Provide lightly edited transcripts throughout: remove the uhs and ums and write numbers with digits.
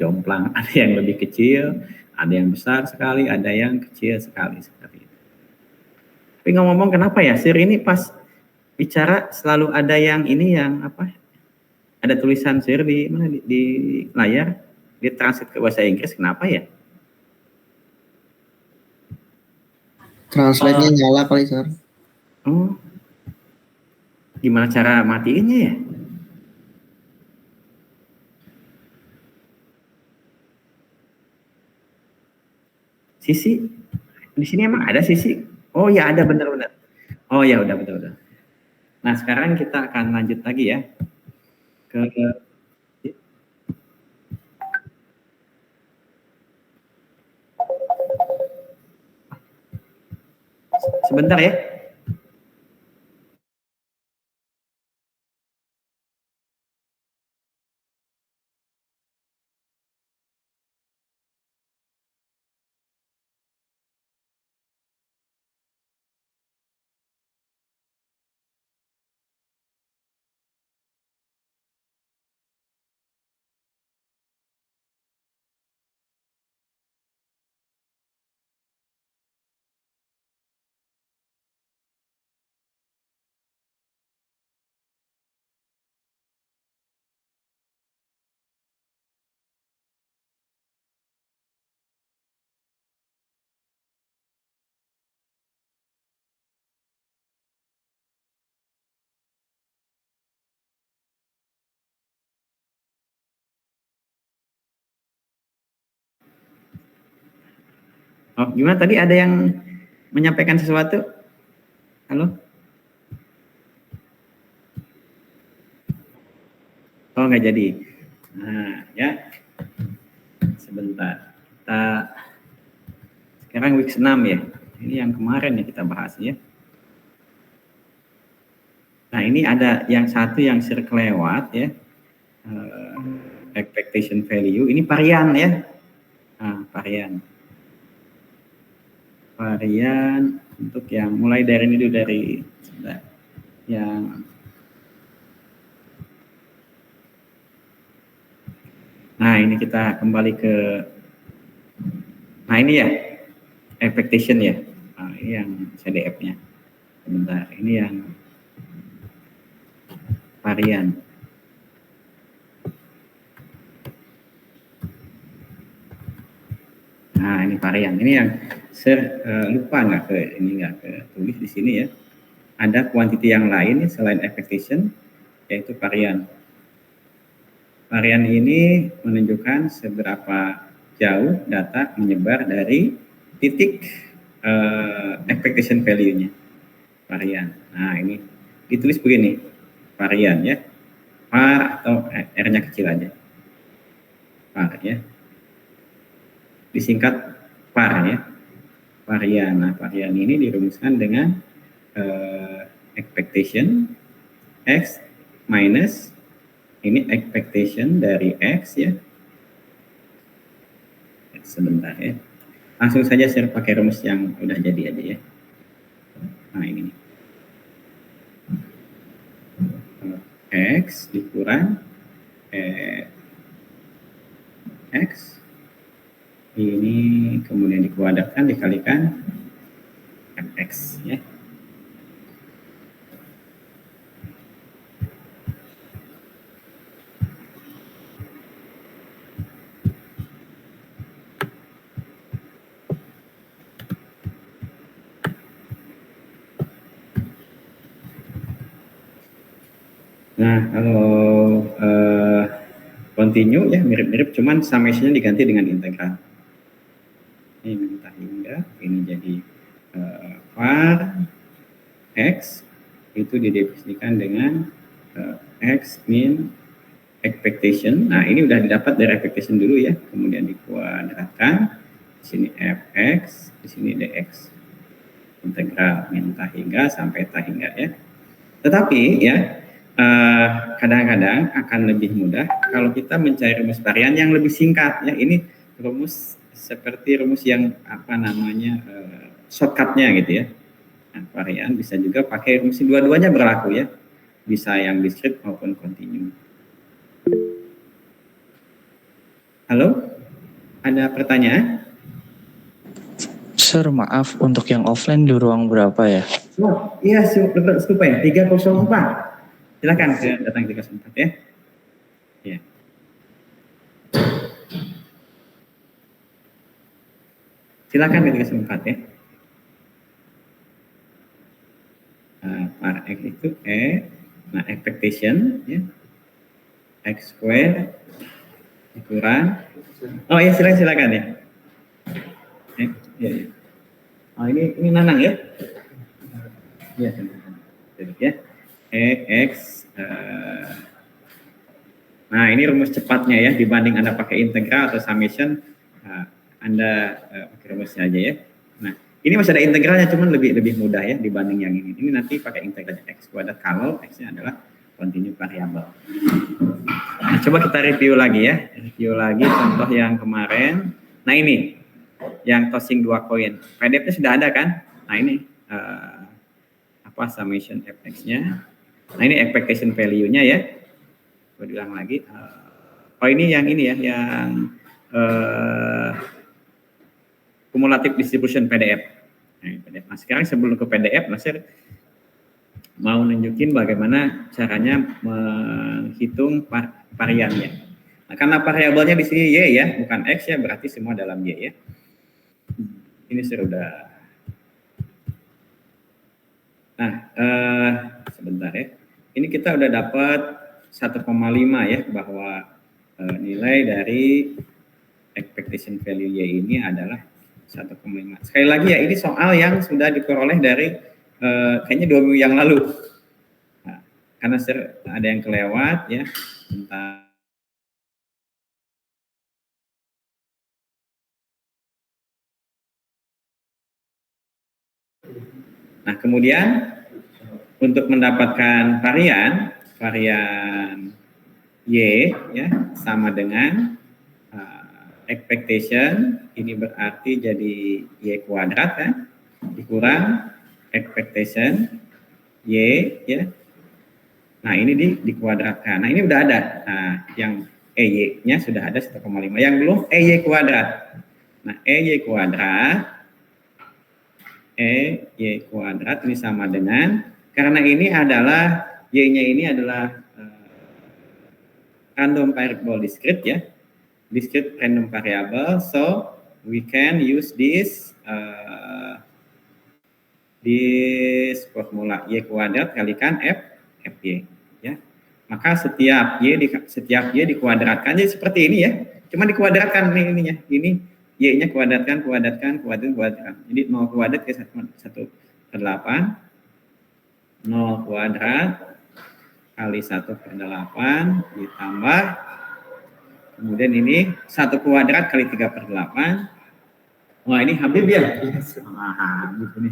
jomplang, ada yang lebih kecil, ada yang besar sekali, ada yang kecil sekali seperti itu. Tapi ngomong-ngomong, kenapa ya Sir ini pas bicara selalu ada yang ini, yang apa? Ada tulisan Sir di mana, di layar, di translate ke bahasa Inggris, kenapa ya? Translate-nya nyala kali, Sir. Oh, gimana cara matiinnya ya? Sisi, di sini emang ada sisi? Oh ya ada, benar-benar. Oh ya udah, betul-betul. Nah sekarang kita akan lanjut lagi ya ke sebentar ya. Oh, gimana tadi, ada yang menyampaikan sesuatu? Halo? Oh, nggak jadi. Nah, ya. Sebentar. Kita sekarang week 6 ya. Ini yang kemarin ya kita bahas ya. Nah, ini ada yang satu yang kelewat ya. Expectation value. Ini varian ya. Nah, varian. Varian untuk yang mulai dari ini dulu, dari yang nah ini kita kembali ke, nah ini ya expectation ya. Nah, ini yang CDF-nya. Sebentar, ini yang varian. Nah ini varian. Ini yang lupa nggak ke ini, nggak ke tulis di sini ya. Ada quantity yang lain ya, selain expectation, yaitu varian. Varian ini menunjukkan seberapa jauh data menyebar dari titik expectation value-nya. Varian. Nah ini ditulis begini, varian ya, var atau R-nya kecil aja, var ya, disingkat var ya, varian. Nah varian ini dirumuskan dengan expectation X minus ini expectation dari X ya. Sebentar ya, langsung saja saya pakai rumus yang udah jadi aja ya. Nah ini X dikurang X ini kemudian dikuadratkan dikalikan Fx ya. Nah kalau continue ya mirip-mirip, cuman summation-nya diganti dengan integral. Ini minta hingga ini jadi var X itu didefinisikan dengan X min expectation. Nah ini udah didapat dari expectation dulu ya, kemudian dikuadratkan. Di sini Fx, di sini dx. Integral min hingga sampai hingga ya. Tetapi ya kadang-kadang akan lebih mudah kalau kita mencari rumus varian yang lebih singkat ya. Ini rumus seperti rumus yang apa namanya shortcutnya gitu ya. Nah, varian bisa juga pakai rumus, dua-duanya berlaku ya, bisa yang discrete maupun continue. Halo? Ada pertanyaan? Sir, maaf, untuk yang offline di ruang berapa ya? Oh, iya, lupa ya, 304. Silakan datang 304 ya. Ya. Silakan di 304 ya. Par X itu E, nah expectation ya. X square dikurang. Oh iya, silakan ya. Ya, ya. Oh ini Nanang ya. Iya, ya. X nah ini rumus cepatnya ya, dibanding Anda pakai integral atau summation, Anda pakai rumusnya aja ya. Nah, ini masih ada integralnya, cuman lebih mudah ya dibanding yang ini. Ini nanti pakai integral X kuadrat kalau X-nya adalah continue variable. Nah, coba kita review lagi ya. Review lagi contoh yang kemarin. Nah ini, yang tossing 2 koin. PDF-nya sudah ada kan? Nah ini, summation fx-nya. Nah ini expectation value-nya ya. Gue bilang lagi. Oh ini ya, yang cumulative distribution PDF. Nah, sekarang sebelum ke PDF, Nasir mau nunjukin bagaimana caranya menghitung variannya. Nah, karena variabelnya di sini Y ya, bukan X ya, berarti semua dalam Y ya. Ini sudah. Nah, sebentar ya. Ini kita udah dapat 1,5 ya, bahwa nilai dari expectation value Y ini adalah 1,5. Sekali lagi ya, ini soal yang sudah diperoleh dari kayaknya 2 minggu yang lalu. Nah, karena ada yang kelewat ya tentang nah kemudian untuk mendapatkan varian Y ya sama dengan expectation, ini berarti jadi Y kuadrat kan, dikurang expectation Y ya. Nah ini dikuadratkan. Nah ini udah ada. Nah yang EY-nya sudah ada 1,5. Yang belum EY kuadrat. Nah EY kuadrat ini sama dengan, karena ini adalah Y-nya ini adalah random variable discrete ya. Discrete random variable, so we can use this formula Y kuadrat kalikan FY ya. Maka setiap Y dikuadratkan jadi seperti ini ya. Cuma dikuadratkan ininya. Ini Y-nya kuadratkan. Jadi 0 kuadrat ke 1/8. 0 kuadrat kali 1/8 ditambah kemudian ini 1 kuadrat kali 3/8. Wah ini Habib ya. Habib ini.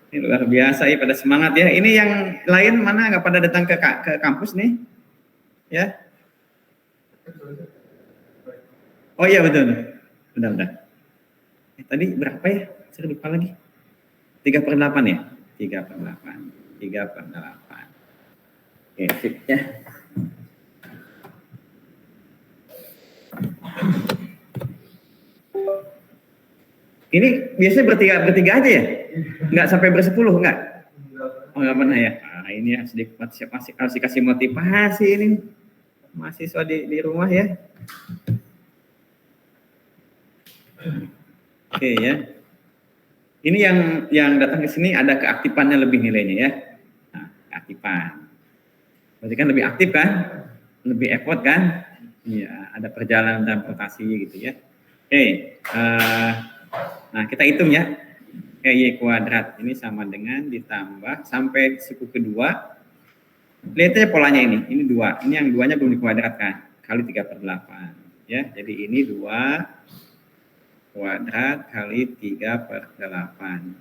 Ini luar biasa ya, pada semangat ya. Ini yang lain mana nggak pada datang ke kampus nih? Ya. Oh iya betul. Udah. Tadi berapa ya? Saya lupa lagi. 3/8 ya? 3/8. Oke, sip ya. Ini biasanya bertiga aja ya? Nggak sampai bersepuluh, nggak? Oh nggak pernah ya? Nah, ini harus dikasih motivasi ini mahasiswa di rumah ya. Oke ya. Ini yang datang ke sini ada keaktifannya lebih nilainya ya. Nah, keaktifan. Berarti kan lebih aktif kan? Lebih effort kan? Iya, ada perjalanan transportasi gitu ya. Oke. Nah, kita hitung ya. Y kuadrat ini sama dengan ditambah sampai suku kedua. Lihat aja polanya ini. Ini 2. Ini yang 2-nya belum dikuadratkan. Kali 3/8. Ya, jadi ini 2 kuadrat kali 3/8.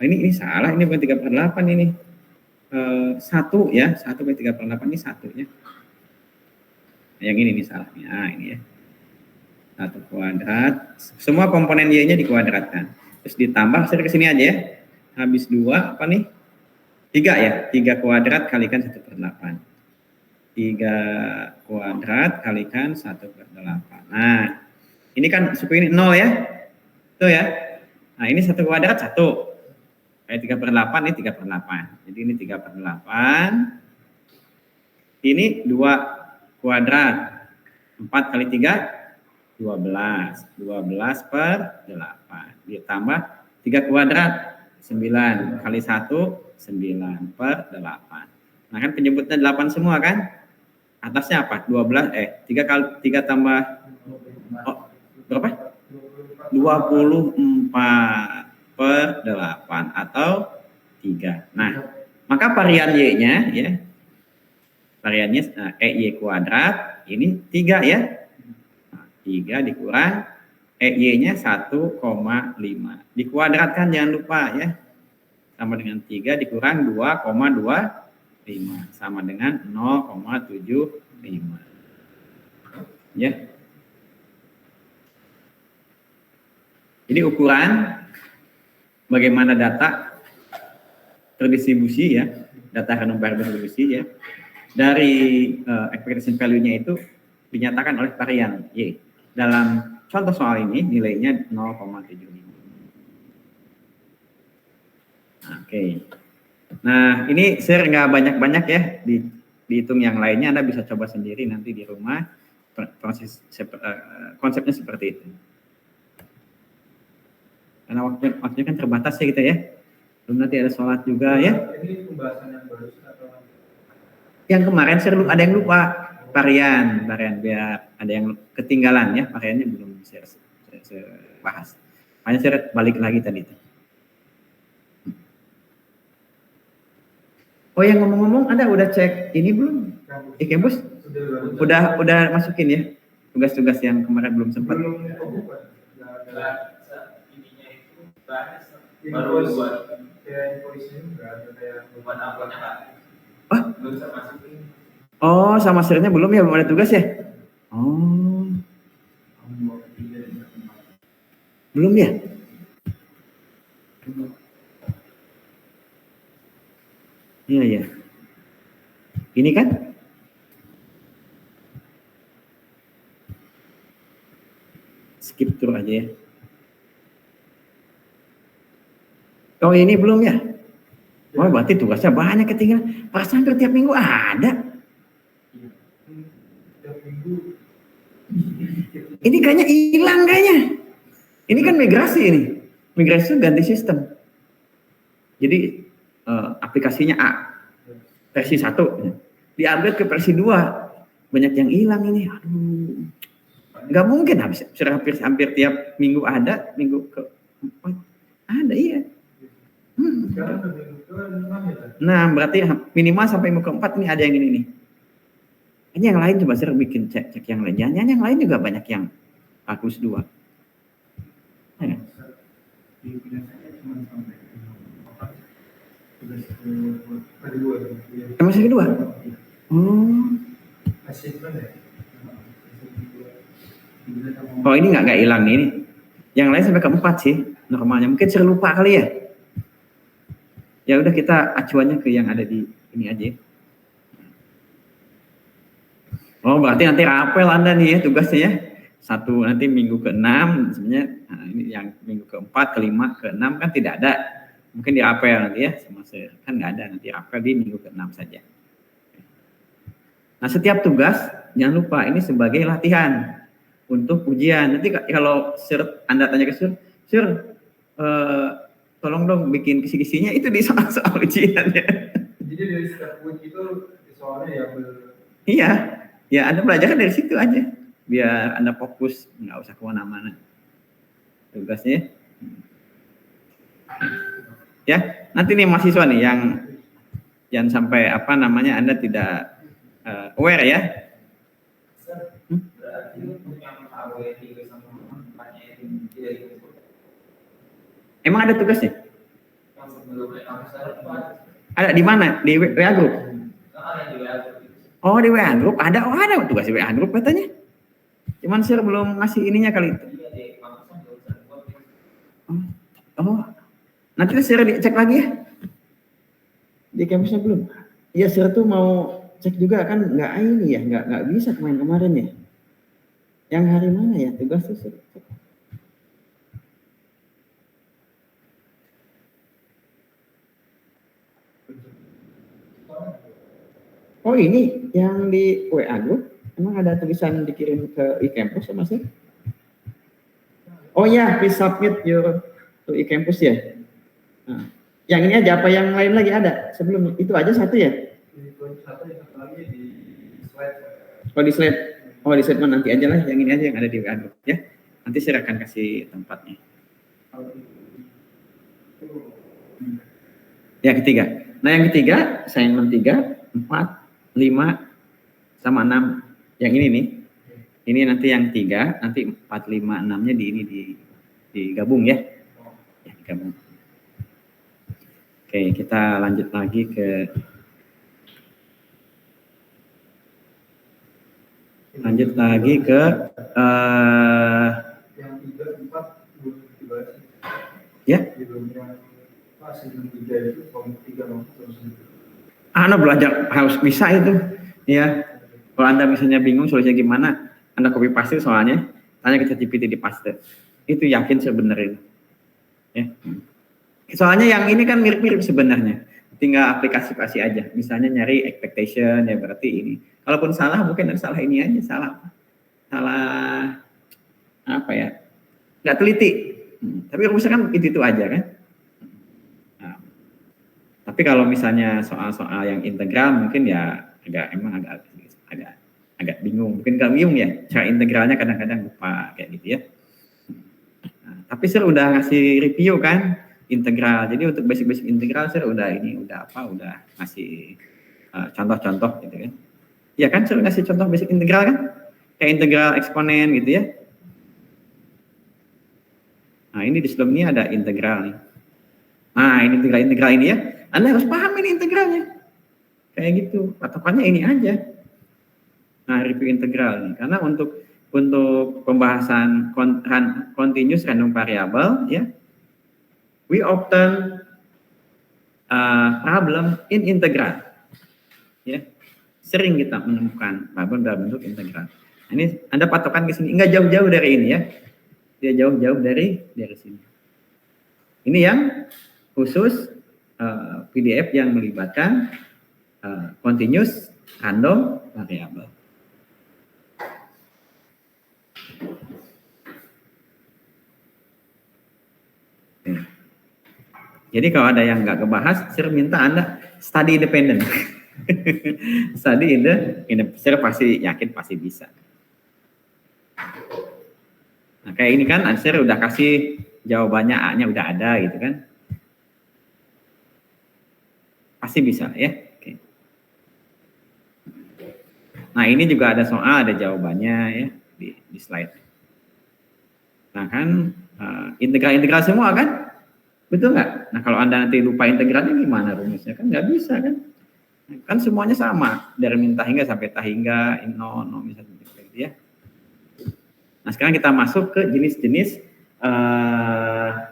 Nah, ini salah, ini bukan 3/8 ini. 1 ya, 1 kali 3/8 ini 1 ya. Yang ini nih salahnya. Nah, ini ya. 1 kuadrat. Semua komponen Y-nya dikuadratkan. Terus ditambah ke sini aja ya. Habis 2 apa nih? 3 ya. 3 kuadrat kalikan 1/8. 3 kuadrat kalikan 1/8. Nah, Ini kan suku ini 0 ya. Tuh ya. Nah, ini 1 kuadrat 1. Kayak 3/8, ini 3/8. Jadi ini 3/8. Ini 2 kuadrat. 4 kali 3, 12. 12/8. Ditambah 3 kuadrat, 9. Kali 1, 9/8. Nah kan penyebutnya 8 semua kan? Atasnya apa? 3 kali 3 tambah berapa? 24/8 atau 3. Nah, maka varian Y-nya ya. Variannya EY kuadrat ini 3 ya. Nah, 3 dikurang EY-nya 1,5. Dikuadratkan jangan lupa ya. Sama dengan 3 dikurang 2,25 sama dengan 0,75. Ya. Jadi ukuran bagaimana data terdistribusi ya, data random variable terdistribusi ya. Dari expectation value-nya itu dinyatakan oleh varian Y. Dalam contoh soal ini nilainya 0,75. Oke. Nah, ini share nggak banyak-banyak ya, dihitung yang lainnya Anda bisa coba sendiri nanti di rumah. Konsepnya seperti itu. Karena waktunya kan terbatas ya kita ya. Belum nanti ada sholat juga ya. Ini pembahasan yang baru atau yang kemarin share ada yang lupa varian biar ada yang ketinggalan ya, variannya belum share bahas. Hanya share balik lagi tadi itu. Oh yang ngomong-ngomong, Anda udah cek ini belum? Campus? Udah masukin ya tugas-tugas yang kemarin belum sempat. Belum ininya itu baru buat kayak polisi enggak ada kayak buat uploadnya Pak. Belum bisa masukin. Oh, sama share-nya belum ya, belum ada tugas ya? Oh. Belum ya? Iya ya. Ini kan? Skip through aja ya. Oh ini belum ya? Oh berarti tugasnya banyak ketinggalan. Pas hampir tiap minggu ada. Ini kayaknya hilang kayaknya. Ini kan migrasi ini. Migrasi itu ganti sistem. Jadi aplikasinya A versi 1 di-upgrade ke versi 2. Banyak yang hilang ini. Aduh. Nggak mungkin hampir tiap minggu ada, minggu ke-4 ada iya. Nah, berarti minimal sampai minggu ke-4 ini ada yang ini nih. Ini yang lain coba saya bikin cek yang lain. Jangan yang lain juga banyak yang kalkulus 2. Ya. Masih kedua? Oh ini nggak hilang nih ini. Yang lain sampai ke-4 sih normalnya. Mungkin saya lupa kali ya. Ya udah kita acuannya ke yang ada di ini aja. Oh berarti nanti rapel Anda nih ya tugasnya ya. 1 nanti minggu ke-6 sebenarnya. Nah, ini yang minggu ke-4, ke-5, ke-6 kan tidak ada. Mungkin di rapel nanti ya sama saya. Kan nggak ada nanti rapel di minggu ke-6 saja. Nah setiap tugas jangan lupa ini sebagai latihan untuk ujian. Nanti kalau Anda tanya ke Sir, tolong dong bikin kisi-kisinya itu di soal ujian ya. Jadi dari setiap week itu soalnya ya Iya, ya Anda belajar dari situ aja. Biar Anda fokus, nggak usah kemana-mana. Tugasnya. Ya, nanti nih mahasiswa nih yang sampai apa namanya Anda tidak aware ya. Emang ada tugasnya? Ada di mana? Di WA Group? Oh di WA Group ada, ada tugas di WA Group katanya. Cuman saya belum ngasih ininya kali itu. Oh, nanti saya cek lagi ya. Di kampusnya belum. Iya saya tuh mau cek juga kan nggak ini ya, nggak bisa kemarin ya. Yang hari mana ya tugas itu? Oh ini yang di WA group, emang ada tulisan dikirim ke eCampus sama sih? Oh ya, please submit your to eCampus ya. Nah, yang ini aja apa yang lain lagi ada? Sebelum itu aja satu ya? Satu lagi di slide. Oh di slide. Oh di slide nanti aja lah, yang ini aja yang ada di WA group ya. Nanti saya akan kasih tempatnya. Yang ketiga. Nah yang ketiga, assignment 3, 4, 5, sama 6. Yang ini nih. Ini nanti yang 3, nanti 4, 5, 6-nya di ini digabung ya. Ya, digabung. Oke, kita lanjut lagi ke yang 3, 4 belum dibahas. Ya. Anda belajar harus bisa itu. Ya. Kalau Anda misalnya bingung solusinya gimana, Anda copy paste soalnya, tanya ke ChatGPT di paste. Itu yakin sebenarnya. Ya. Soalnya yang ini kan mirip-mirip sebenarnya. Tinggal aplikasi aja. Misalnya nyari expectation ya berarti ini. Kalaupun salah mungkin salah ini aja, salah apa ya? Nggak teliti. Tapi rumusnya kan itu aja kan. Nah, tapi kalau misalnya soal-soal yang integral mungkin ya agak bingung. Mungkin nggak bingung ya. Cara integralnya kadang-kadang lupa kayak gitu ya. Nah, tapi saya udah ngasih review kan integral. Jadi untuk basic integral saya udah ngasih contoh-contoh gitu kan. Ya kan saya ngasih contoh basic integral kan. Kayak integral eksponen gitu ya. Nah, ini di sebelum ini ada integral nih. Nah, ini integral ini ya. Anda harus paham ini integralnya. Kayak gitu. Patokannya ini aja. Nah, review integral nih. Karena untuk pembahasan continuous random variable ya, we often problem in integral. Ya. Sering kita menemukan problem dalam bentuk integral. Nah, ini Anda patokan ke sini, enggak jauh-jauh dari ini ya. Dia jauh-jauh dari sini. Ini yang khusus PDF yang melibatkan continuous random variable. Jadi kalau ada yang nggak kebahas, saya minta Anda study independent. Study independent, saya pasti yakin pasti bisa. Nah, kayak ini kan saya udah kasih jawabannya A-nya udah ada gitu kan. Pasti bisa ya. Oke. Nah, ini juga ada soal, ada jawabannya ya di slide. Nah, kan integral semua kan? Betul nggak? Nah, kalau Anda nanti lupa integralnya gimana rumusnya? Kan nggak bisa kan? Kan semuanya sama. Dari min hingga sampai hingga, no, misalnya gitu ya. Nah, sekarang kita masuk ke jenis-jenis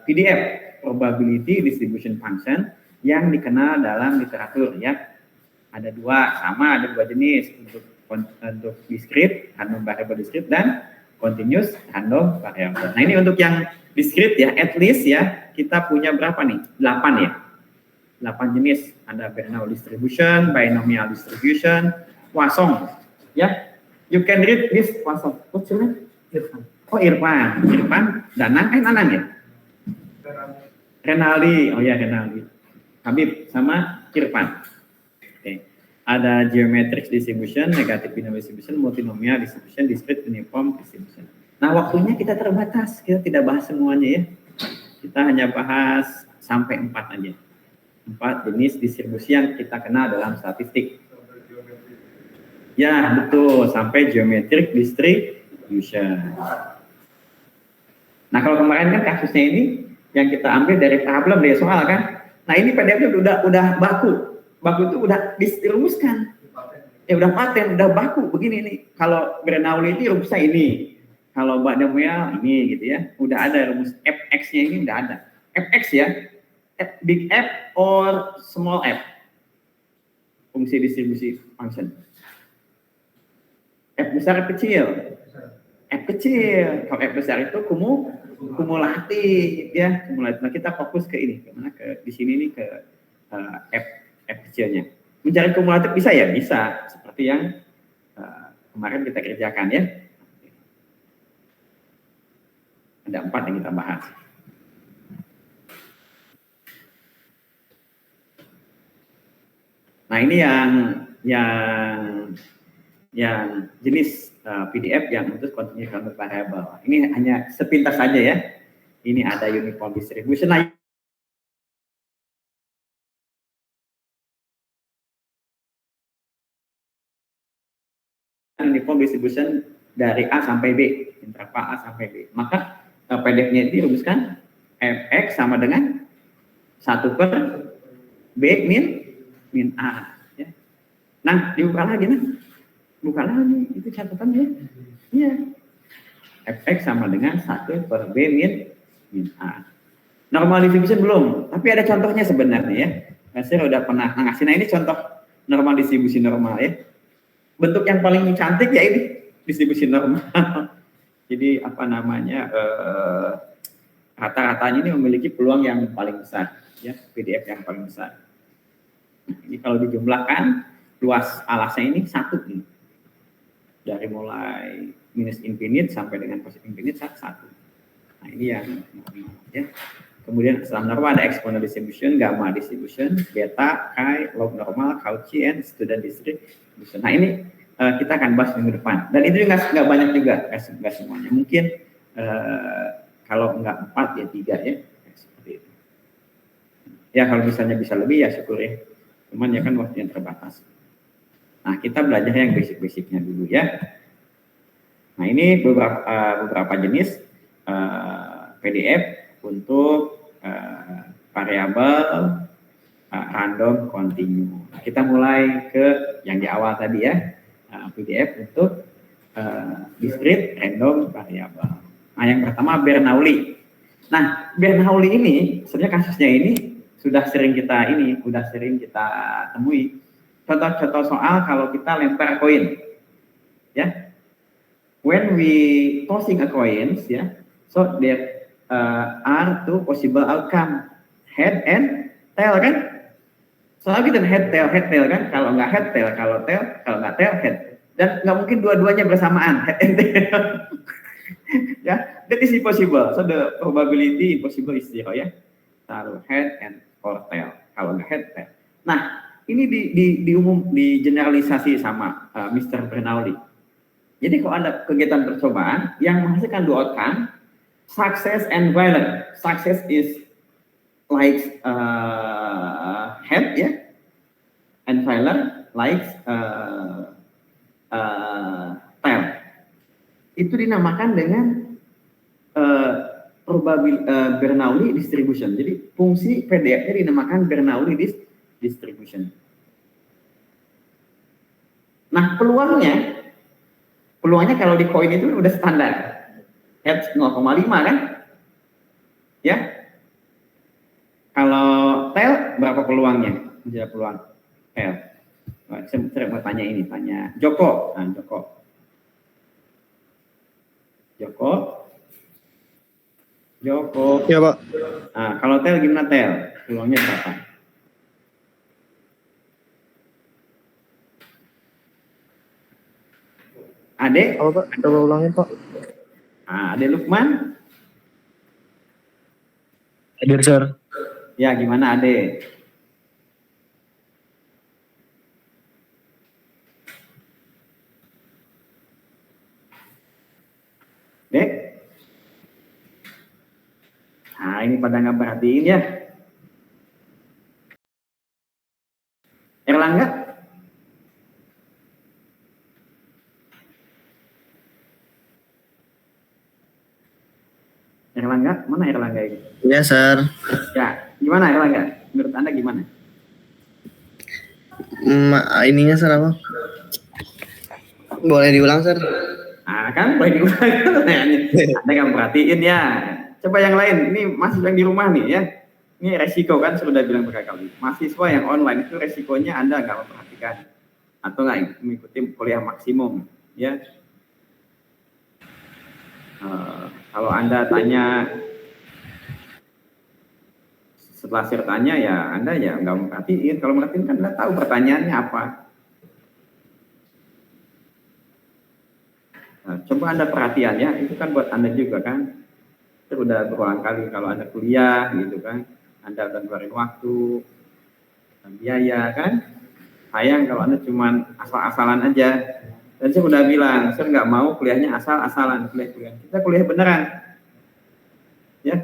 PDF, probability distribution function, yang dikenal dalam literatur ya. Ada dua jenis untuk discrete, random variable discrete, dan continuous random variable. Nah, ini untuk yang discrete ya, at least ya, kita punya berapa nih? 8 ya. 8 jenis. Ada Bernoulli distribution, binomial distribution, Poisson ya. You can read this Poisson. What's your name? Irfan. Oh, Irfan, Danang, Nanang ya? Renaldi, oh ya Renaldi. Habib sama Irfan. Oke. Ada geometric distribution, negative binomial distribution, multinomial distribution, discrete uniform distribution. Nah, waktunya kita terbatas, kita tidak bahas semuanya ya. Kita hanya bahas sampai 4 aja. 4 jenis distribusi yang kita kenal dalam statistik. Ya, betul, sampai geometric distribution. Nah, kalau kemarin kan kasusnya ini yang kita ambil dari problem dari soal kan. Nah, ini PDF udah baku. Baku itu udah dirumuskan. Ya udah paten, udah baku begini nih. Kalau Bernoulli itu rumusnya ini. Kalau binomial ini gitu ya. Udah ada rumus fx-nya ini udah ada. Fx ya. Big F or small f. Fungsi distribusi function. F besar kecil. F kecil. Kalau F besar itu kumulatif ya, kumulatif. Nah, kita fokus ke ini, kemana ke di sini nih ke F kecilnya. Mencari kumulatif bisa ya, bisa seperti yang kemarin kita kerjakan ya. Ada 4 yang kita bahas. Nah, ini yang jenis PDF yang untuk continuous counter variable. Ini hanya sepintas saja ya. Ini ada uniform distribution. Nah, uniform distribution dari A sampai B, interval A sampai B. Maka PDF-nya itu dirumuskan Fx sama dengan 1 per B min A. Ya. Nah, dibuka lagi nah. Buka lagi, itu catatannya. Iya. Fx sama dengan 1 per B min A. Normal distribution belum, tapi ada contohnya sebenarnya ya. Saya udah pernah ngasih. Nah, ini contoh normal distribusi normal ya. Bentuk yang paling cantik ya ini distribusi normal. Jadi apa namanya rata-ratanya ini memiliki peluang yang paling besar ya, PDF yang paling besar. Nah, ini kalau dijumlahkan luas alasnya ini 1 nih. Dari mulai minus infinite sampai dengan positif infinite 1. Nah, ini yang normal ya. Kemudian setelah normal ada exponential distribution, gamma distribution, beta, chi, log normal, Cauchy, and student distribution. Nah, ini kita akan bahas minggu depan. Dan itu nggak banyak juga, nggak semuanya. Mungkin kalau nggak 4 ya 3 ya, seperti itu. Ya kalau misalnya bisa lebih ya syukur ya. Cuman ya kan waktu yang terbatas. Nah, kita belajar yang basic-basicnya dulu ya. Nah, ini beberapa jenis PDF untuk variabel random continue. Nah, kita mulai ke yang di awal tadi ya, PDF untuk discrete random variable. Nah, yang pertama Bernoulli. Nah, Bernoulli ini sebenarnya kasusnya ini sudah sering kita temui. Contoh-contoh soal kalau kita lempar koin, ya. When we tossing a coins, ya, so there are 2 possible outcome, head and tail kan? Soalnya kita head tail kan? Kalau nggak head tail, kalau nggak tail head. Dan nggak mungkin dua-duanya bersamaan, head and tail. Ya, that is impossible. So the probability impossible is 0 ya. Taruh head and or tail. Kalau nggak head tail. Nah, ini digeneralisasi sama Mr. Bernoulli. Jadi kalau ada kegiatan percobaan yang menghasilkan 2 outcome, success and failure. Success is like head ya, and failure like tail. Itu dinamakan dengan Bernoulli distribution. Jadi fungsi PDF-nya dinamakan Bernoulli distribution. Nah, peluangnya kalau di koin itu udah standar. Head 0,5 kan? Ya. Kalau tail berapa peluangnya? Menjadi peluang tail. Nah, saya mau tanya Joko. Nah, Joko. Ya, Pak. Nah, kalau tail gimana tail? Peluangnya berapa? Ade? Apa, Pak? Coba ulangin, Pak. Nah, Ade Lukman? Hadir, Sir. Ya, gimana Ade? Dek? Nah, ini pada nggak perhatiin ya. Erlangga? Erlangga? Mana Erlangga ini? Iya, Sir. Ya, gimana Erlangga? Menurut Anda gimana? Ininya, Sir, apa? Boleh diulang, Sir? Nah, kan boleh diulang. Anda nggak perhatiin ya. Coba yang lain, ini mahasiswa yang di rumah nih ya. Ini resiko kan, sudah bilang berkali-kali. Mahasiswa yang online itu resikonya Anda nggak memperhatikan. Atau nggak mengikuti kuliah maksimum. Ya. Kalau Anda tanya setelah saya tanya ya Anda ya nggak merhatiin. Kalau merhatiin kan Anda tahu pertanyaannya apa. Nah, coba Anda perhatian ya, itu kan buat Anda juga kan. Itu udah berulang kali kalau Anda kuliah gitu kan, Anda udah ngeluarin waktu, dan biaya kan. Sayang kalau Anda cuman asal-asalan aja. Dan saya udah bilang, saya nggak mau kuliahnya asal-asalan, kuliah-kuliah. Kita kuliah beneran. Ya.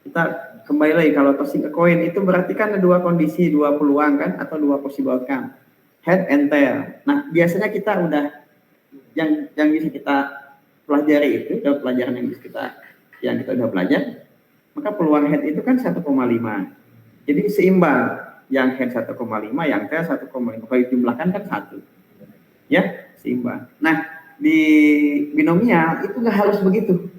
Kita kembali lagi, kalau tossing a coin itu berarti kan ada dua kondisi, dua peluang kan, atau dua possible outcome. Head and tail. Nah, biasanya kita udah yang bisa kita pelajari itu, dan pelajaran yang kita udah belajar, maka peluang head itu kan 1,5. Jadi seimbang, yang head 1,5, yang tail 1,5. Kalau dijumlahkan kan 1. Ya, seimbang. Nah, di binomial itu nggak harus begitu.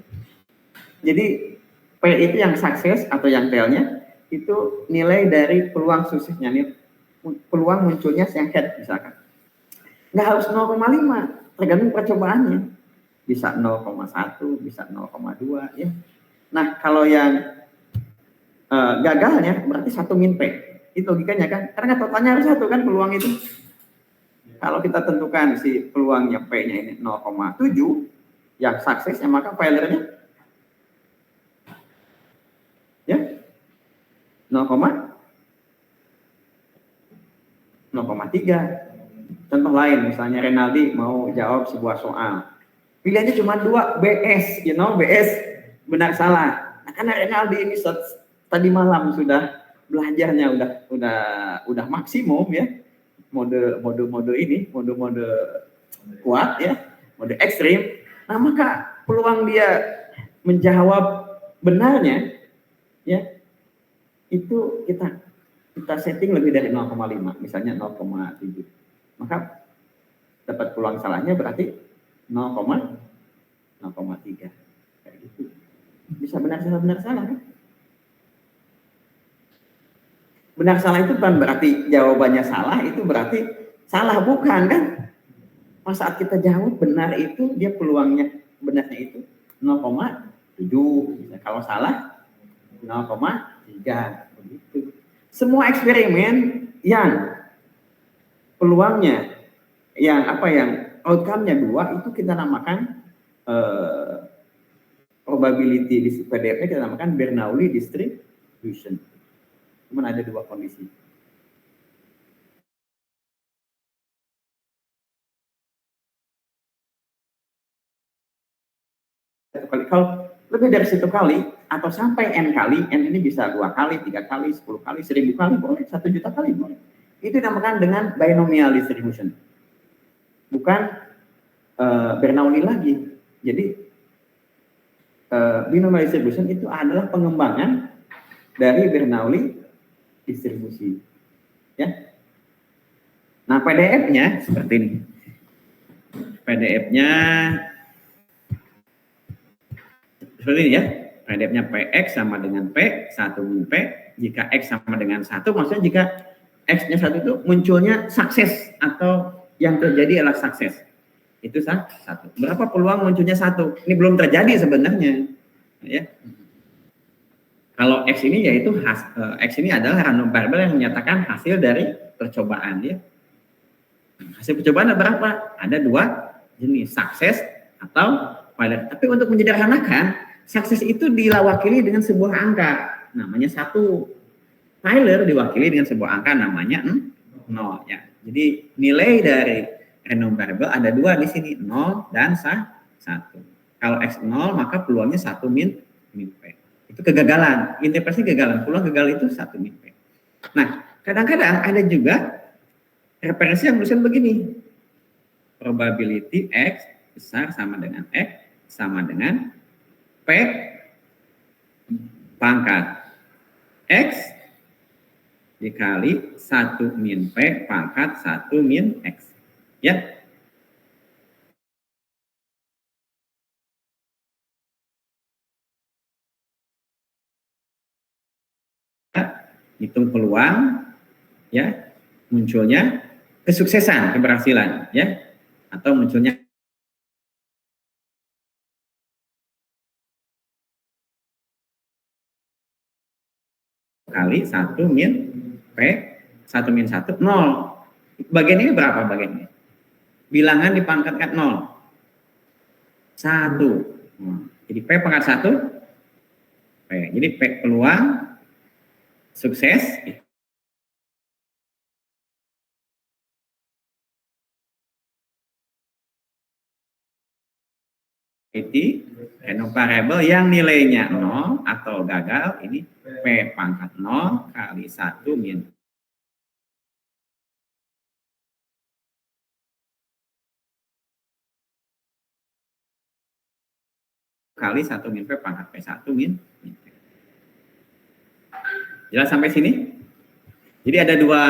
Jadi P itu yang sukses atau yang tailnya itu nilai dari peluang suksesnya, nih peluang munculnya yang head misalkan. Nggak harus 0,5, tergantung percobaannya. Bisa 0,1, bisa 0,2 ya. Nah, kalau yang gagalnya berarti 1 min P. Itu logikanya kan. Karena totalnya harus 1 kan peluang itu. Kalau kita tentukan si peluangnya P-nya ini 0,7, yang suksesnya maka failure-nya ya 0,3. Contoh lain, misalnya Renaldi mau jawab sebuah soal. Pilihannya cuma 2, BS, BS benar salah. Nah, karena Renaldi ini tadi malam sudah belajarnya udah maksimum ya. Mode kuat ya, mode ekstrim. Nah, maka peluang dia menjawab benarnya ya itu kita setting lebih dari 0,5, misalnya 0,7. Maka dapat peluang salahnya berarti 0,3. Kayak gitu. Bisa benar salah kan? Benar salah itu bukan berarti jawabannya salah, itu berarti salah bukan kan? Pas saat kita jawab benar itu dia peluangnya benarnya itu 0,7. Kalau salah 0,3 begitu. Semua eksperimen yang peluangnya yang outcome-nya 2 itu kita namakan probability di PDF-nya kita namakan Bernoulli distribution. Cuman ada 2 kondisi. Kalau lebih dari 1 kali atau sampai n kali, n ini bisa 2 kali, 3 kali, 10 kali, 1000 kali boleh, 1 juta kali boleh. Itu dinamakan dengan binomial distribution. Bukan Bernoulli lagi. Jadi binomial distribution itu adalah pengembangan dari Bernoulli distribusi. Ya. Nah, PDF-nya seperti ini. PDF-nya seperti ini ya. PDF-nya PX sama dengan P, 1 min P. Jika X sama dengan 1, maksudnya jika X-nya 1 itu munculnya sukses atau yang terjadi adalah sukses. Itu 1. Berapa peluang munculnya 1? Ini belum terjadi sebenarnya. Ya. Kalau X ini yaitu X ini adalah random variable yang menyatakan hasil dari percobaan ya. Hasil percobaan ada berapa? Ada 2 jenis, sukses atau failure. Tapi untuk menyederhanakan, sukses itu diwakili dengan sebuah angka namanya 1. Failure diwakili dengan sebuah angka namanya 0 ya. Jadi nilai dari random variable ada 2 di sini, 0 dan 1. Kalau X 0 maka peluangnya 1 min P. Itu kegagalan, interpretasi kegagalan, peluang gagal itu 1 min P. Nah, kadang-kadang ada juga referensi yang tulisan begini. Probability X besar sama dengan X sama dengan P pangkat X dikali 1 min P pangkat 1 min X. Ya. Hitung peluang ya munculnya kesuksesan, keberhasilan ya, atau munculnya kali 1 min P, 1 min 1, 0. Bagian ini berapa bagian ini? Bilangan dipangkatkan 0. 1. Jadi P pangkat 1, P. Jadi P peluang sukses random variable yang nilainya 0 atau gagal, ini P pangkat 0 kali 1 min kali 1 min P pangkat P1 min P. Jelas sampai sini? Jadi ada dua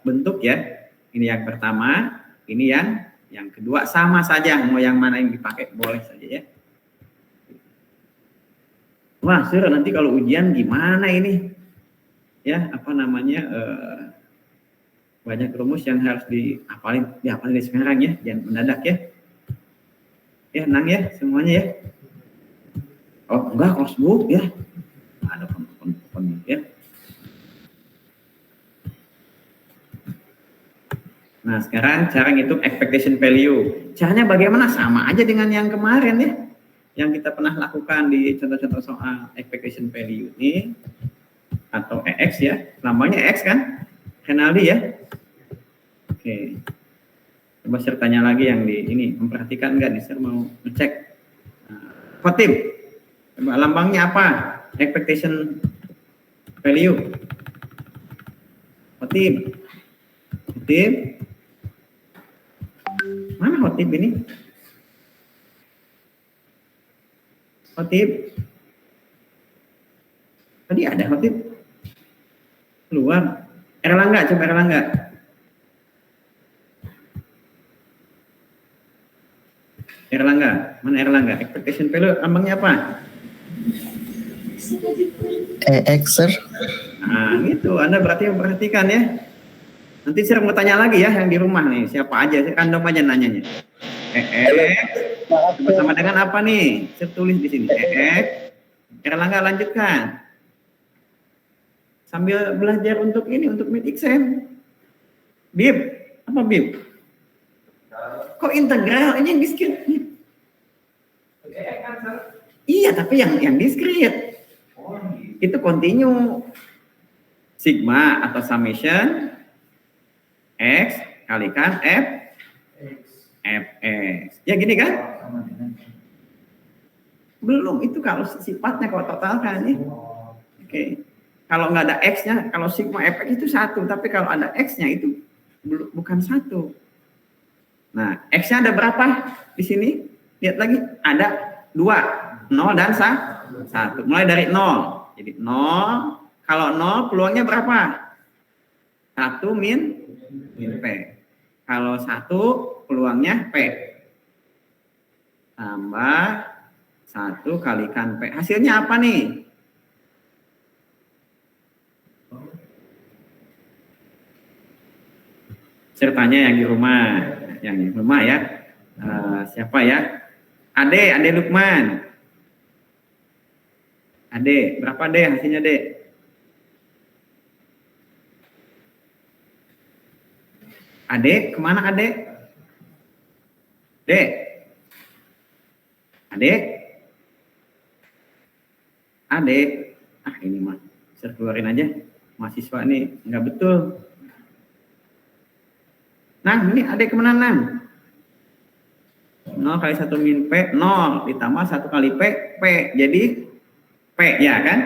bentuk ya. Ini yang pertama, ini yang kedua, sama saja, mau yang mana yang dipakai boleh saja ya. Wah, Sir, nanti kalau ujian gimana ini? Ya, apa namanya? Banyak rumus yang harus dihafalin dari sekarang ya, jangan mendadak ya. Ya, tenang ya semuanya ya. Oh, enggak, closebook ya. Ada pon ya. Nah, sekarang cara ngitung expectation value. Caranya bagaimana? Sama aja dengan yang kemarin ya. Yang kita pernah lakukan di contoh-contoh soal expectation value ini. Atau EX ya. Lambangnya X kan? Renaldi ya. Oke. Coba saya tanya lagi yang di ini. Memperhatikan enggak nih? Saya mau ngecek. Khotib. Coba lambangnya apa? Expectation value. Khotib. Khotib. Mana khotib ini? Khotib. Tadi ada khotib. Keluar. Erlangga, coba Erlangga. Erlangga, mana Erlangga? Expectation value lambangnya apa? EX, Sir. Nah, gitu. Anda berarti memperhatikan ya. Nanti saya mau tanya lagi ya yang di rumah nih, siapa aja, saya random aja nanyanya. Bersama dengan apa nih? Saya tulis di sini. Erlangga lanjutkan. Sambil belajar untuk ini, untuk mid exam. Bib, apa Bib? Kok integral? Ini yang diskrit. Iya, tapi yang diskrit. Itu continue. Sigma atau summation X kalikan Fx. Ya gini kan? Belum, itu kalau sifatnya kalau totalkan ya. Oke. Kalau nggak ada X-nya, kalau sigma Fx itu 1, tapi kalau ada X-nya itu bukan 1. Nah, X-nya ada berapa di sini? Lihat lagi, ada 2, 0 dan 1. Mulai dari 0. Jadi 0, kalau 0 peluangnya berapa? 1 min P. Kalau 1 peluangnya P. Tambah 1 kalikan P. Hasilnya apa nih? Sertanya yang di rumah. Yang di rumah ya. Siapa ya? Ade Lukman. Ade, berapa Ade hasilnya Ade? Ade, kemana Ade? Ade. Ah, ini mah. Saya keluarin aja. Mahasiswa ini nggak betul. Nah, ini Ade kemana Nang? 0 kali 1 min P, 0. Ditambah 1 kali P, P. Jadi P, ya kan?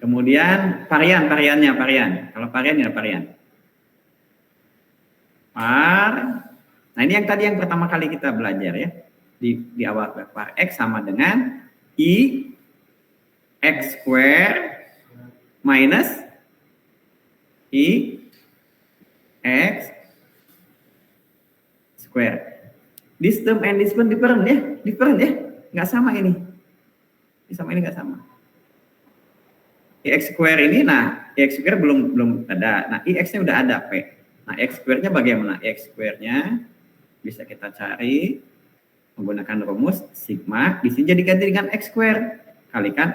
Kemudian variannya. Kalau varian ya varian. Nah ini yang tadi yang pertama kali kita belajar ya. Di awal var X sama dengan I X square minus I X square. This term and this one different ya. Nggak sama ini. Sama ini nggak sama. X square ini, nah X square belum ada. Nah X-nya udah ada P. Nah X square-nya bagaimana? X square-nya bisa kita cari menggunakan rumus sigma. Di sini jadi ganti dengan X square. kalikan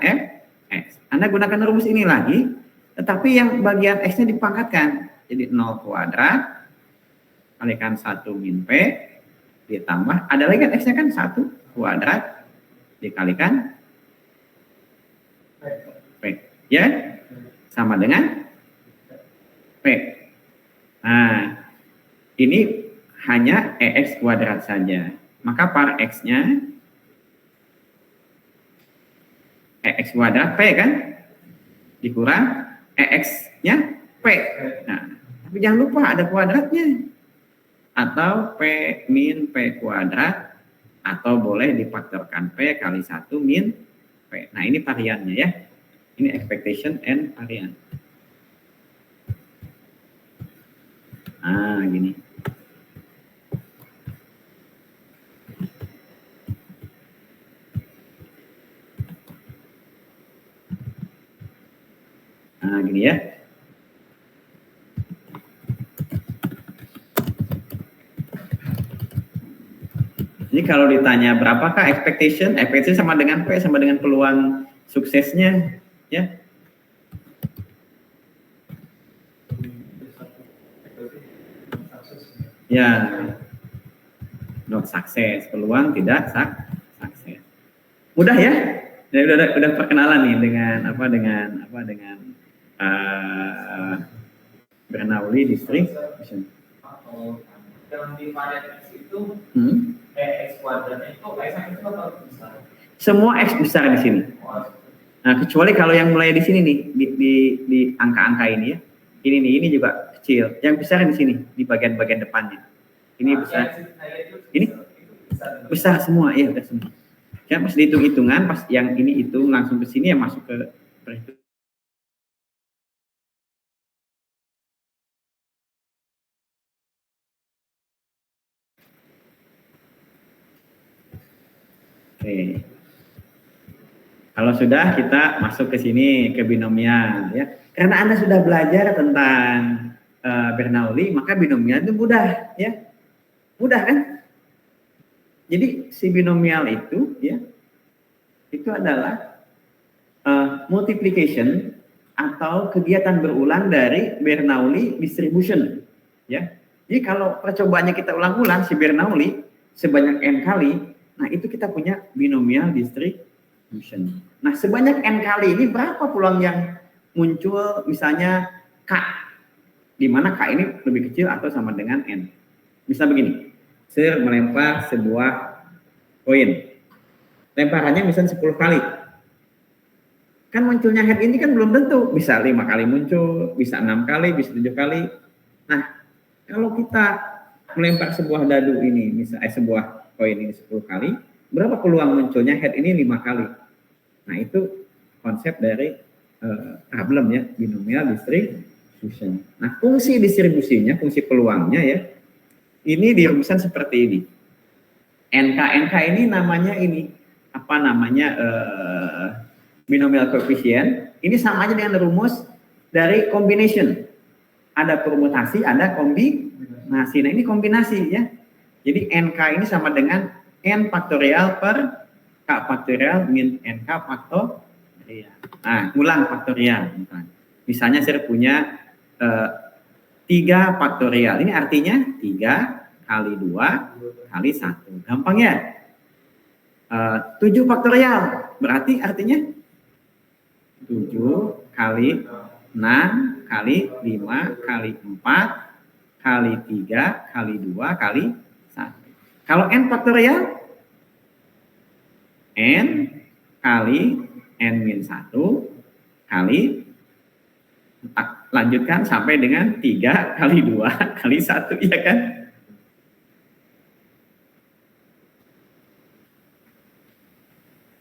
X. Anda gunakan rumus ini lagi, tetapi yang bagian X-nya dipangkatkan. Jadi 0 kuadrat kalikan 1 min P ditambah, ada lagi kan X-nya kan 1 kuadrat dikalikan P. Ya, sama dengan P. Nah, ini hanya EX kuadrat saja. Maka par X-nya EX kuadrat P kan? Dikurang EX-nya P. Nah, tapi jangan lupa ada kuadratnya. Atau P min P kuadrat, atau boleh difaktorkan P kali 1 min P. Nah, ini variannya ya. Ini expectation and varian. Nah, gini. Nah, gini ya. Ini kalau ditanya berapakah expectation, expectation sama dengan P sama dengan peluang suksesnya, ya. Ya, not sukses, peluang tidak sukses. Mudah ya? Udah perkenalan nih dengan Bernoulli distribution. Yang di varian X itu X kuadratnya itu X itu apa besar? Semua X besar di sini. Nah, kecuali kalau yang mulai di sini nih, di angka-angka ini ya. Ini juga kecil. Yang besar di sini, di bagian-bagian depannya. Ini besar. Ini besar semua, ya udah semua. Ya, pas dihitung-hitungan, pas yang ini hitung langsung ke sini ya masuk ke perhitungan. Oke. Kalau sudah, kita masuk ke sini ke binomial ya. Karena Anda sudah belajar tentang Bernoulli, maka binomial itu mudah ya. Mudah kan? Jadi si binomial itu ya, itu adalah multiplication atau kegiatan berulang dari Bernoulli distribution ya. Jadi kalau percobaannya kita ulang-ulang si Bernoulli sebanyak n kali, nah itu kita punya binomial distribution. Nah, sebanyak n kali ini berapa peluang yang muncul misalnya K, di mana K ini lebih kecil atau sama dengan N. Misal begini, saya melempar sebuah koin. Lemparannya misalnya 10 kali. Kan munculnya head ini kan belum tentu. Bisa 5 kali muncul, bisa 6 kali, bisa 7 kali. Nah, kalau kita melempar sebuah dadu ini, misalnya sebuah koin ini 10 kali, berapa peluang munculnya head ini 5 kali? Nah, itu konsep dari problem ya, binomial distribution. Nah, fungsi distribusinya, fungsi peluangnya ya, ini dirumuskan seperti ini. NK ini namanya ini, apa namanya, binomial coefficient. Ini sama aja dengan rumus dari combination. Ada permutasi, ada kombinasi. Nah, ini kombinasi ya. Jadi NK ini sama dengan N faktorial per K faktorial min NK faktorial. Nah, ulang faktorial. Misalnya saya punya 3 faktorial. Ini artinya 3 kali 2 kali 1. Gampang ya? 7 faktorial. Berarti artinya 7 kali 6 kali 5 kali 4 kali 3 kali 2 kali 1. Kalau N faktorial, N kali N min 1 kali, lanjutkan sampai dengan 3 kali 2 kali 1, ya kan?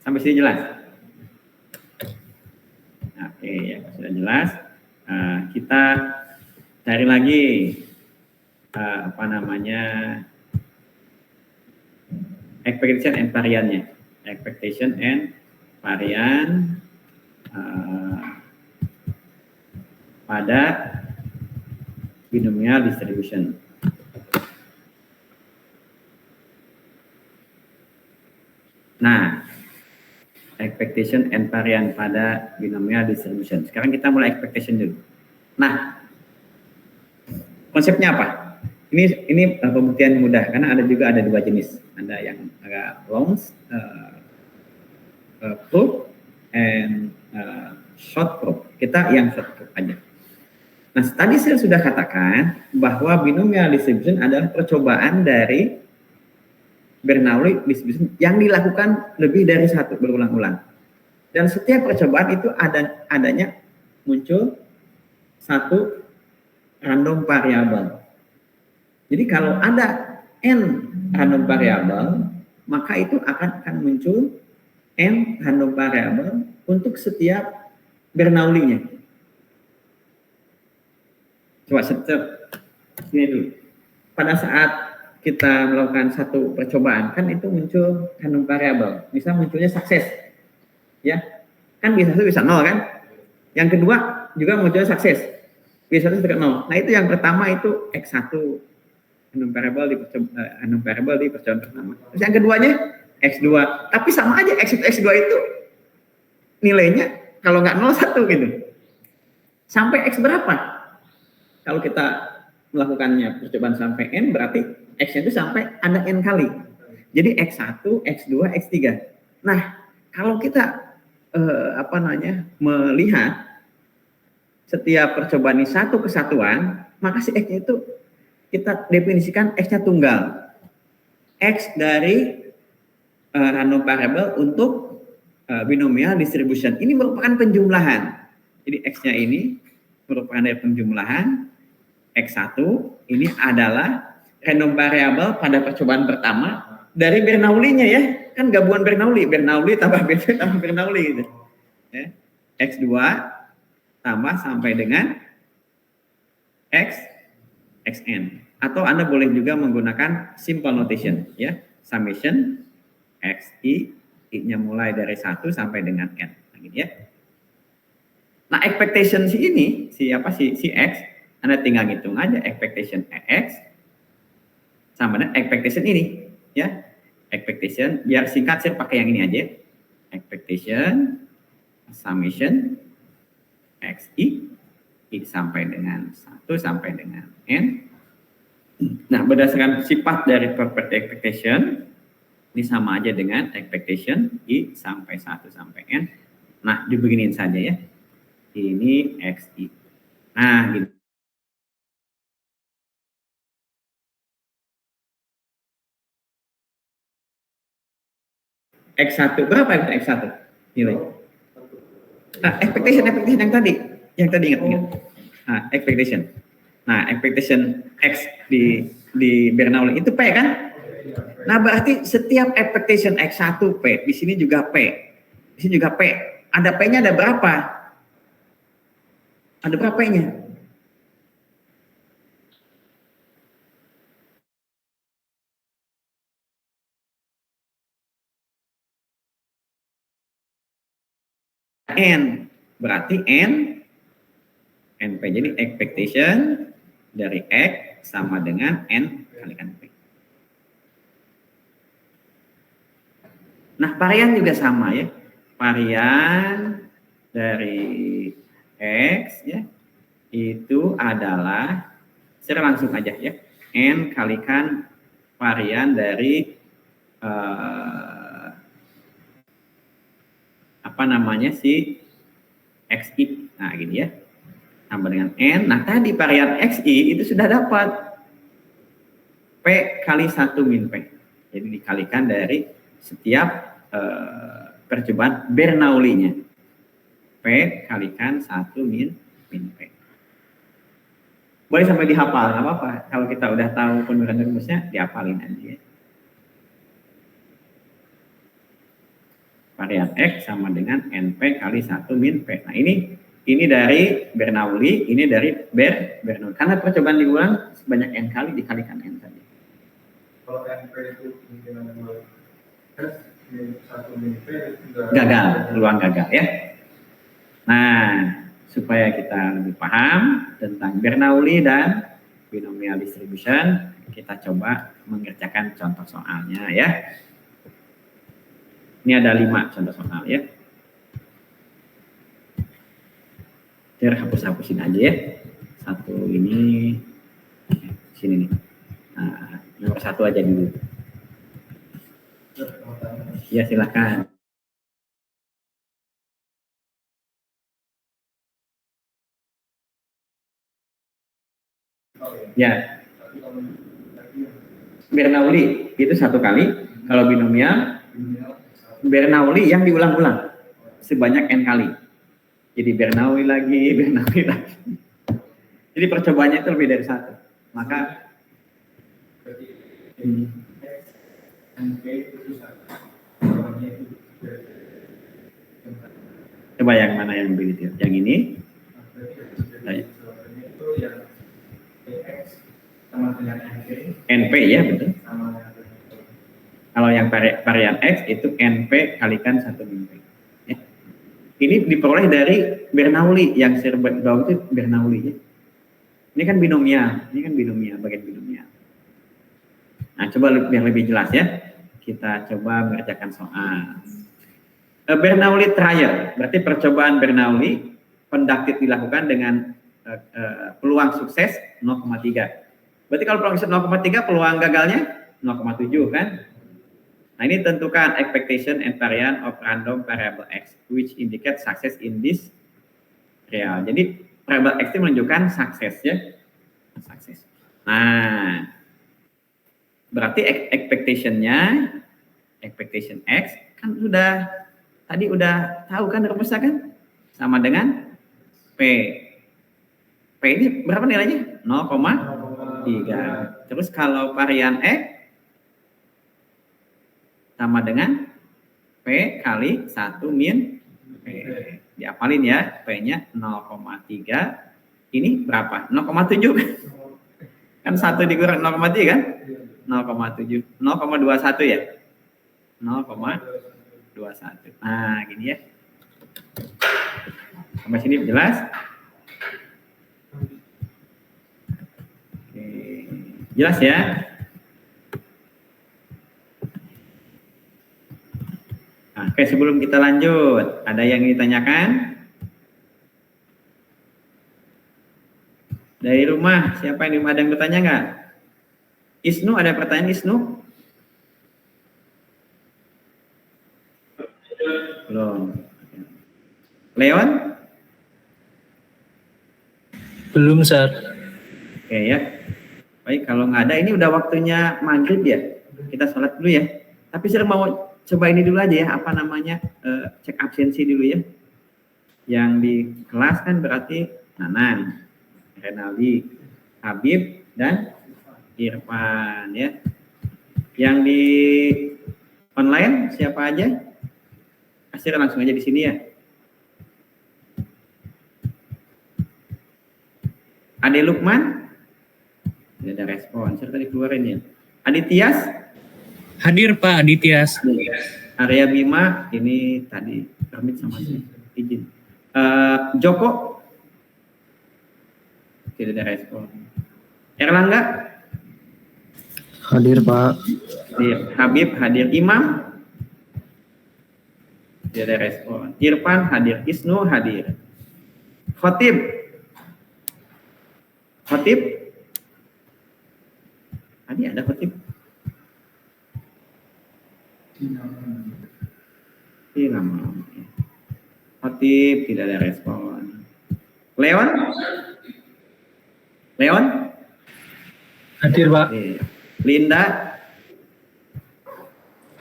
Sampai sini jelas? Oke, ya sudah jelas. Kita cari lagi apa namanya expectation and variannya. Expectation and varian pada binomial distribution. Nah, expectation and varian pada binomial distribution. Sekarang kita mulai expectation dulu. Nah, konsepnya apa? Ini pembuktian mudah karena ada dua jenis. Ada yang agak long proof and short proof. Kita yang short proof aja. Nah, tadi saya sudah katakan bahwa binomial distribution adalah percobaan dari Bernoulli distribution yang dilakukan lebih dari satu berulang-ulang. Dan setiap percobaan itu adanya muncul satu random variable. Jadi kalau ada n random variable, maka itu akan muncul n random variable untuk setiap Bernoulli-nya. Coba ini dulu. Pada saat kita melakukan satu percobaan, kan itu muncul random variable. Bisa munculnya sukses. Ya. Kan bisa 1 bisa 0 kan? Yang kedua juga munculnya sukses. Bisa 1 bisa 0. Nah, itu yang pertama itu X1 random variable di percobaan pertama. Terus yang keduanya X2. Tapi sama aja X1 X2 itu nilainya kalau nggak 0 1 gitu. Sampai X berapa? Kalau kita melakukannya percobaan sampai N, berarti X itu sampai ada N kali. Jadi X1, X2, X3. Nah, kalau kita melihat setiap percobaan ini satu kesatuan, maka si X itu kita definisikan X-nya tunggal. X dari random variable untuk binomial distribution. Ini merupakan penjumlahan. Jadi X-nya ini merupakan dari penjumlahan. X1 ini adalah random variable pada percobaan pertama dari Bernoulli-nya ya. Kan gabungan Bernoulli tambah BV tambah Bernoulli gitu. Ya. X2 tambah sampai dengan Xn. Atau Anda boleh juga menggunakan simple notation ya. Summation Xi, I-nya mulai dari 1 sampai dengan N. Nah, gitu ya. Nah, expectation si X, Anda tinggal ngitung aja expectation X sama dengan expectation ini, ya. Expectation, biar singkat saya pakai yang ini aja. Expectation, summation, Xi, I sampai dengan 1 sampai dengan N. Nah, berdasarkan sifat dari property expectation, ini sama aja dengan expectation I sampai 1 sampai N. Nah, dibeginiin saja ya. Ini Xi. Nah, gitu. X1 berapa itu X1 nilai? Nah, expectation yang tadi ingat. Nah, expectation. Nah, expectation X di Bernoulli itu P kan? Nah, berarti setiap expectation X1 P, di sini juga P. Di sini juga P. Ada P-nya ada berapa? Ada berapa P-nya? N, berarti NP. Jadi expectation dari X sama dengan N kalikan P. Nah, varian juga sama ya. Varian dari X ya, itu adalah, secara langsung aja ya, N kalikan varian dari si Xi. Nah, gini ya. Tambah dengan N. Nah, tadi varian Xi itu sudah dapat P kali 1 min P. Jadi dikalikan dari setiap percobaan Bernoulli-nya. P kalikan 1 min P. Boleh sampai dihafal, nggak apa-apa. Kalau kita udah tahu penurunan rumusnya, dihafalin aja ya. Varian X sama dengan NP kali 1 min P. Nah, ini dari Bernoulli, ini dari Bernoulli. Karena percobaan diulang sebanyak N kali dikalikan N saja. Kalau NP itu kemungkinan 2 tes, 1 min P itu gagal, peluang gagal ya. Nah, supaya kita lebih paham tentang Bernoulli dan binomial distribution, kita coba mengerjakan contoh soalnya ya. Ini ada 5 contoh soal ya. Hapus-hapusin aja ya. Satu ini sini nih. Nah, nomor 1 aja dulu. Ya silakan. Ya. Bernoulli itu 1 kali. Kalau binomial Bernoulli yang diulang-ulang sebanyak n kali. Jadi Bernoulli lagi. Jadi percobaannya itu lebih dari 1. Maka coba yang mana yang lebih detail? Yang ini? NP ya betul. Kalau yang varian X itu NP kalikan 1 min P. Ya. Ini diperoleh dari Bernoulli, yang bawah itu Bernoulli ya. Ini kan binomial, bagian binomial. Nah, coba biar lebih jelas ya. Kita coba mengerjakan soal. Bernoulli trial, berarti percobaan Bernoulli konduktif dilakukan dengan peluang sukses 0,3. Berarti kalau peluang sukses 0,3, peluang gagalnya 0,7 kan? Nah, ini tentukan expectation and variance of random variable X which indicate success in this trial. Jadi variable X itu menunjukkan sukses ya. Sukses. Nah, berarti expectation X kan tadi udah tahu kan rumusnya kan? Sama dengan P. P ini berapa nilainya? 0,3. Terus kalau varian X sama dengan P kali 1 min P. Diapalin ya, P-nya 0,3. Ini berapa? 0,7 kan? Kan 1 dikurang 0,3 kan? 0,7. 0,21 ya? 0,21. Nah, gini ya. Sampai sini jelas? Oke. Jelas ya? Nah, oke, sebelum kita lanjut, ada yang ditanyakan? Dari rumah, siapa yang ada yang bertanya nggak? Isnu, ada pertanyaan Isnu? Belum. Leon? Belum, Sir. Oke ya. Baik, kalau nggak ada, ini udah waktunya maghrib ya. Kita sholat dulu ya. Tapi saya mau coba ini dulu aja ya, apa namanya, cek absensi dulu ya. Yang di kelas kan berarti Nanan, Renaldi, Habib, dan Irfan ya. Yang di online siapa aja? Kasih langsung aja di sini ya. Ade Lukman? Tidak ada respon, saya tadi keluarin ya. Aditias? Hadir Pak Aditias. Arya Bima, ini tadi permit sama saya, izin. Joko? Tidak ada respon. Erlangga? Hadir Pak. Habib hadir. Imam? Tidak ada respon. Irfan hadir. Isnu hadir. Khotib? Khotib? Tadi ada khotib? Tidak mau. Khotib tidak ada respon. Leon? Leon? Hadir Pak. Linda?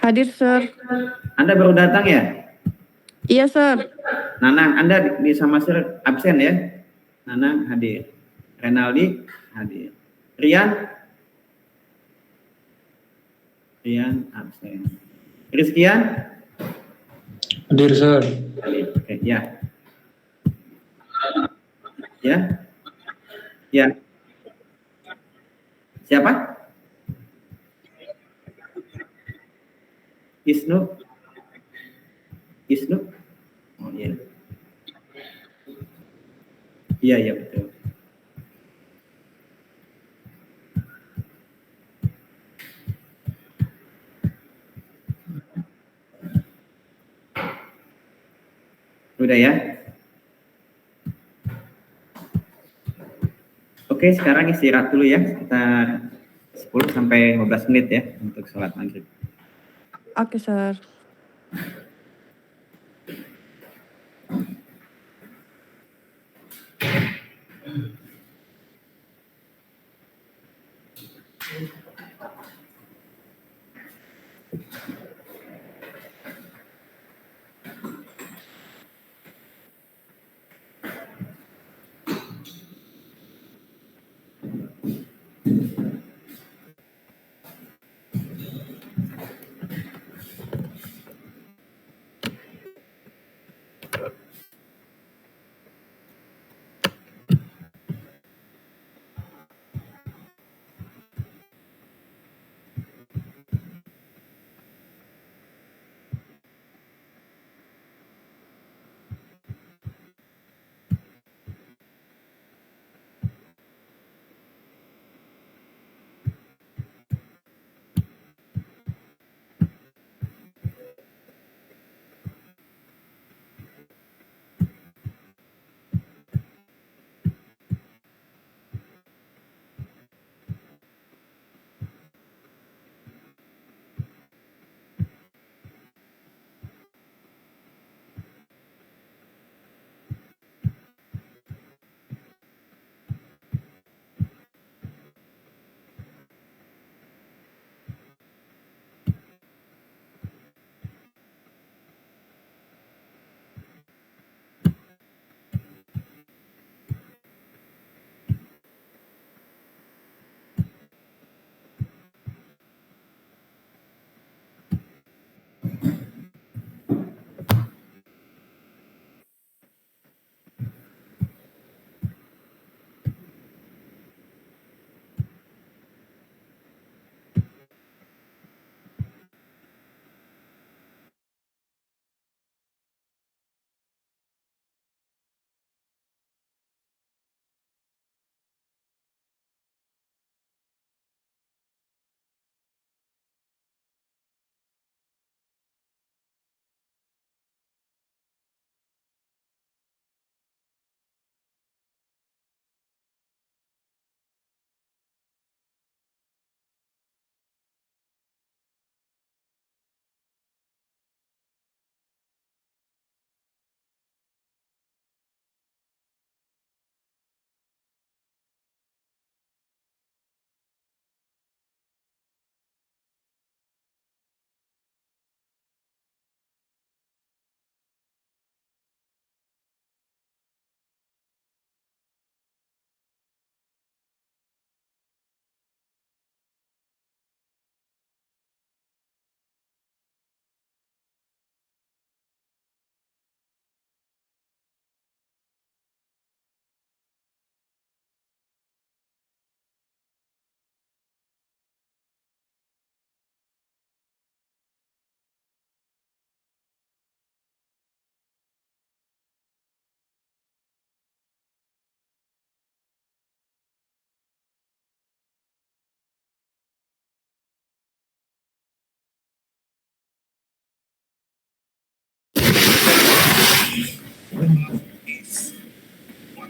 Hadir, Sir. Anda baru datang ya? Iya, Sir. Nanang, Anda di sama Sir absen ya? Nanang hadir. Renaldi hadir. Rian? Rian absen. Rizkian? Hadir, Sir. Hadir. Oke, ya. Ya? Ya. Siapa? Isnu? Isnu? Oh iya. Iya, iya betul. Udah ya? Oke, sekarang istirahat dulu ya, sekitar 10 sampai 15 menit ya untuk sholat maghrib. Oke, Sir.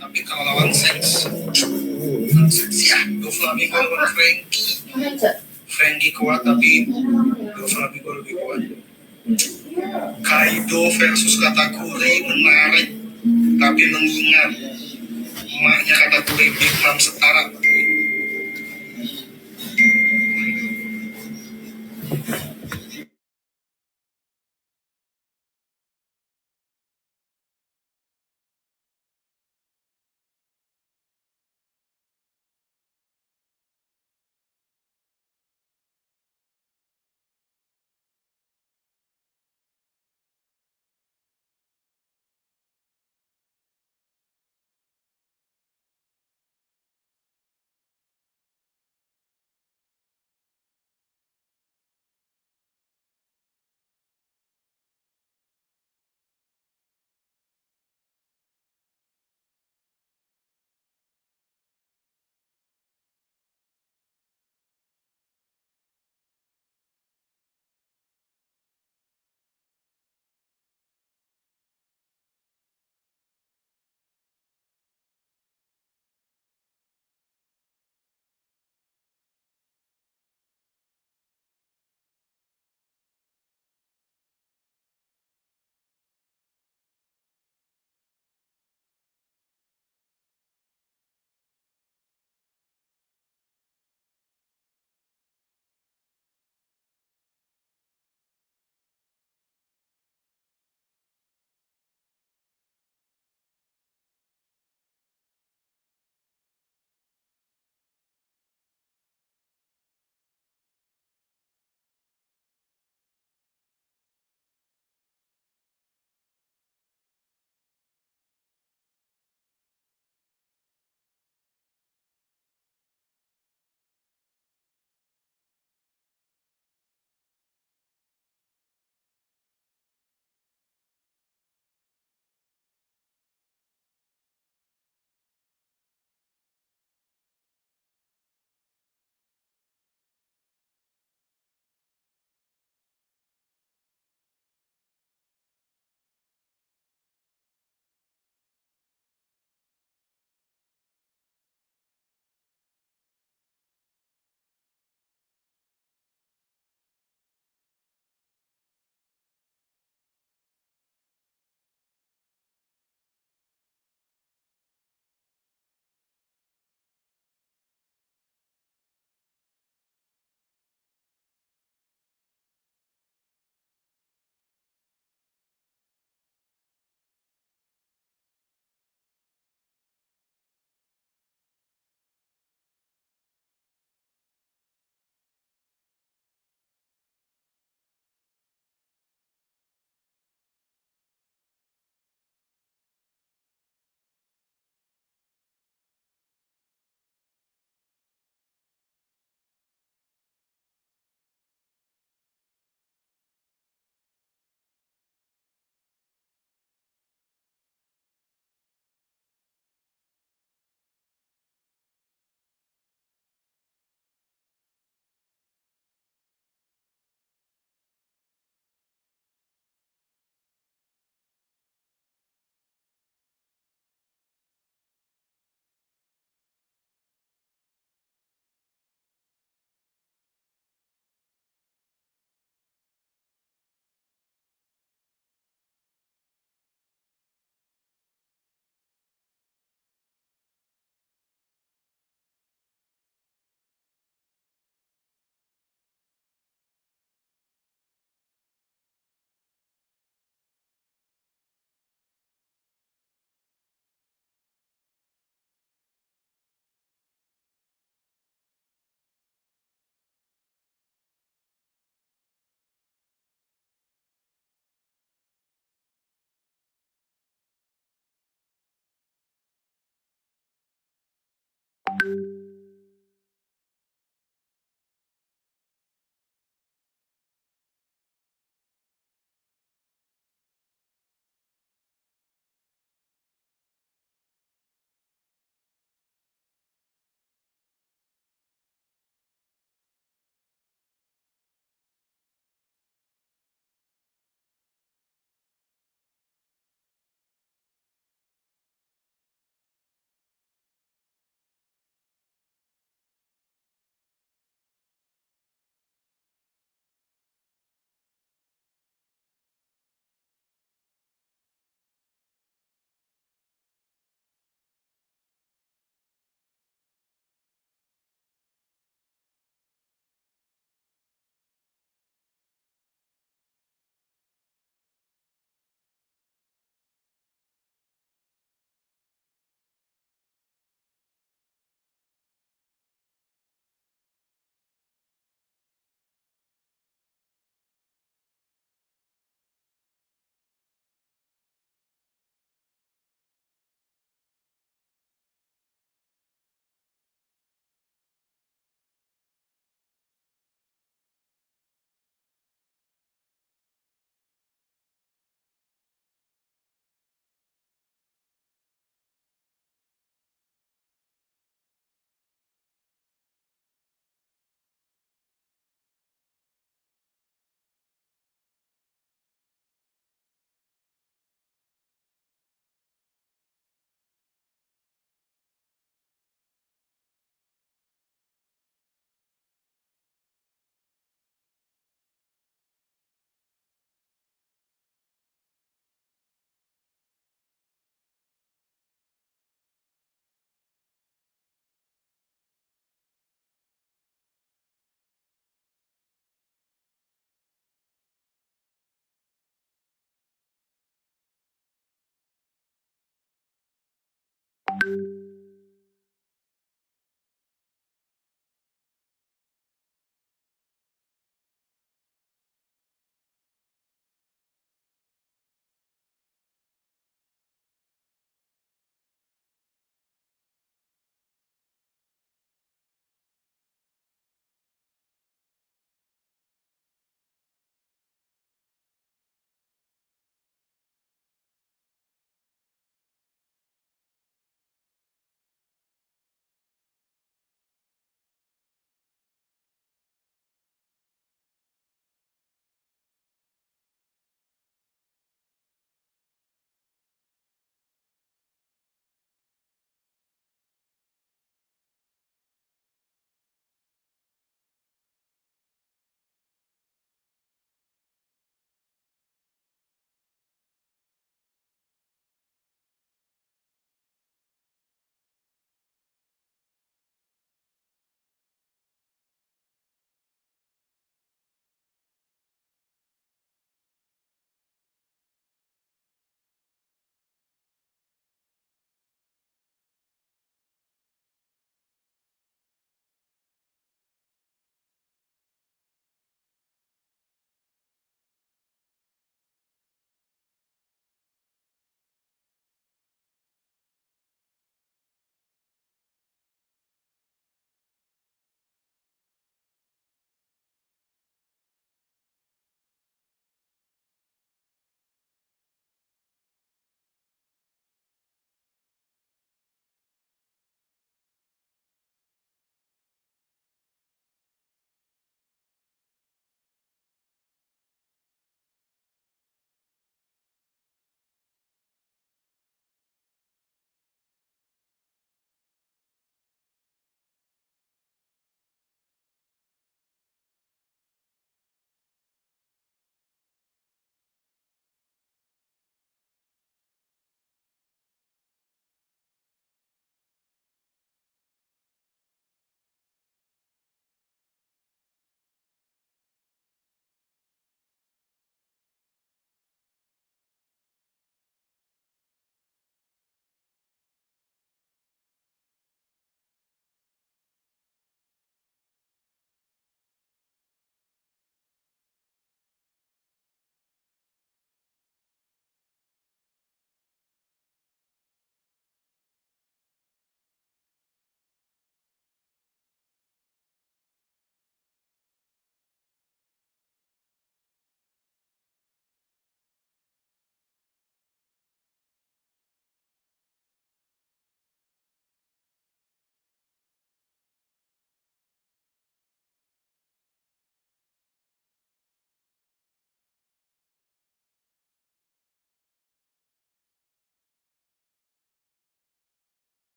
Tapi kalau lawan Saints ya Do Flamingo lawan Frankie kuat tapi Do Flamingo lebih kuat. Kaido versus Katakuri menarik tapi mengingat emaknya Katakuri Big Mom setara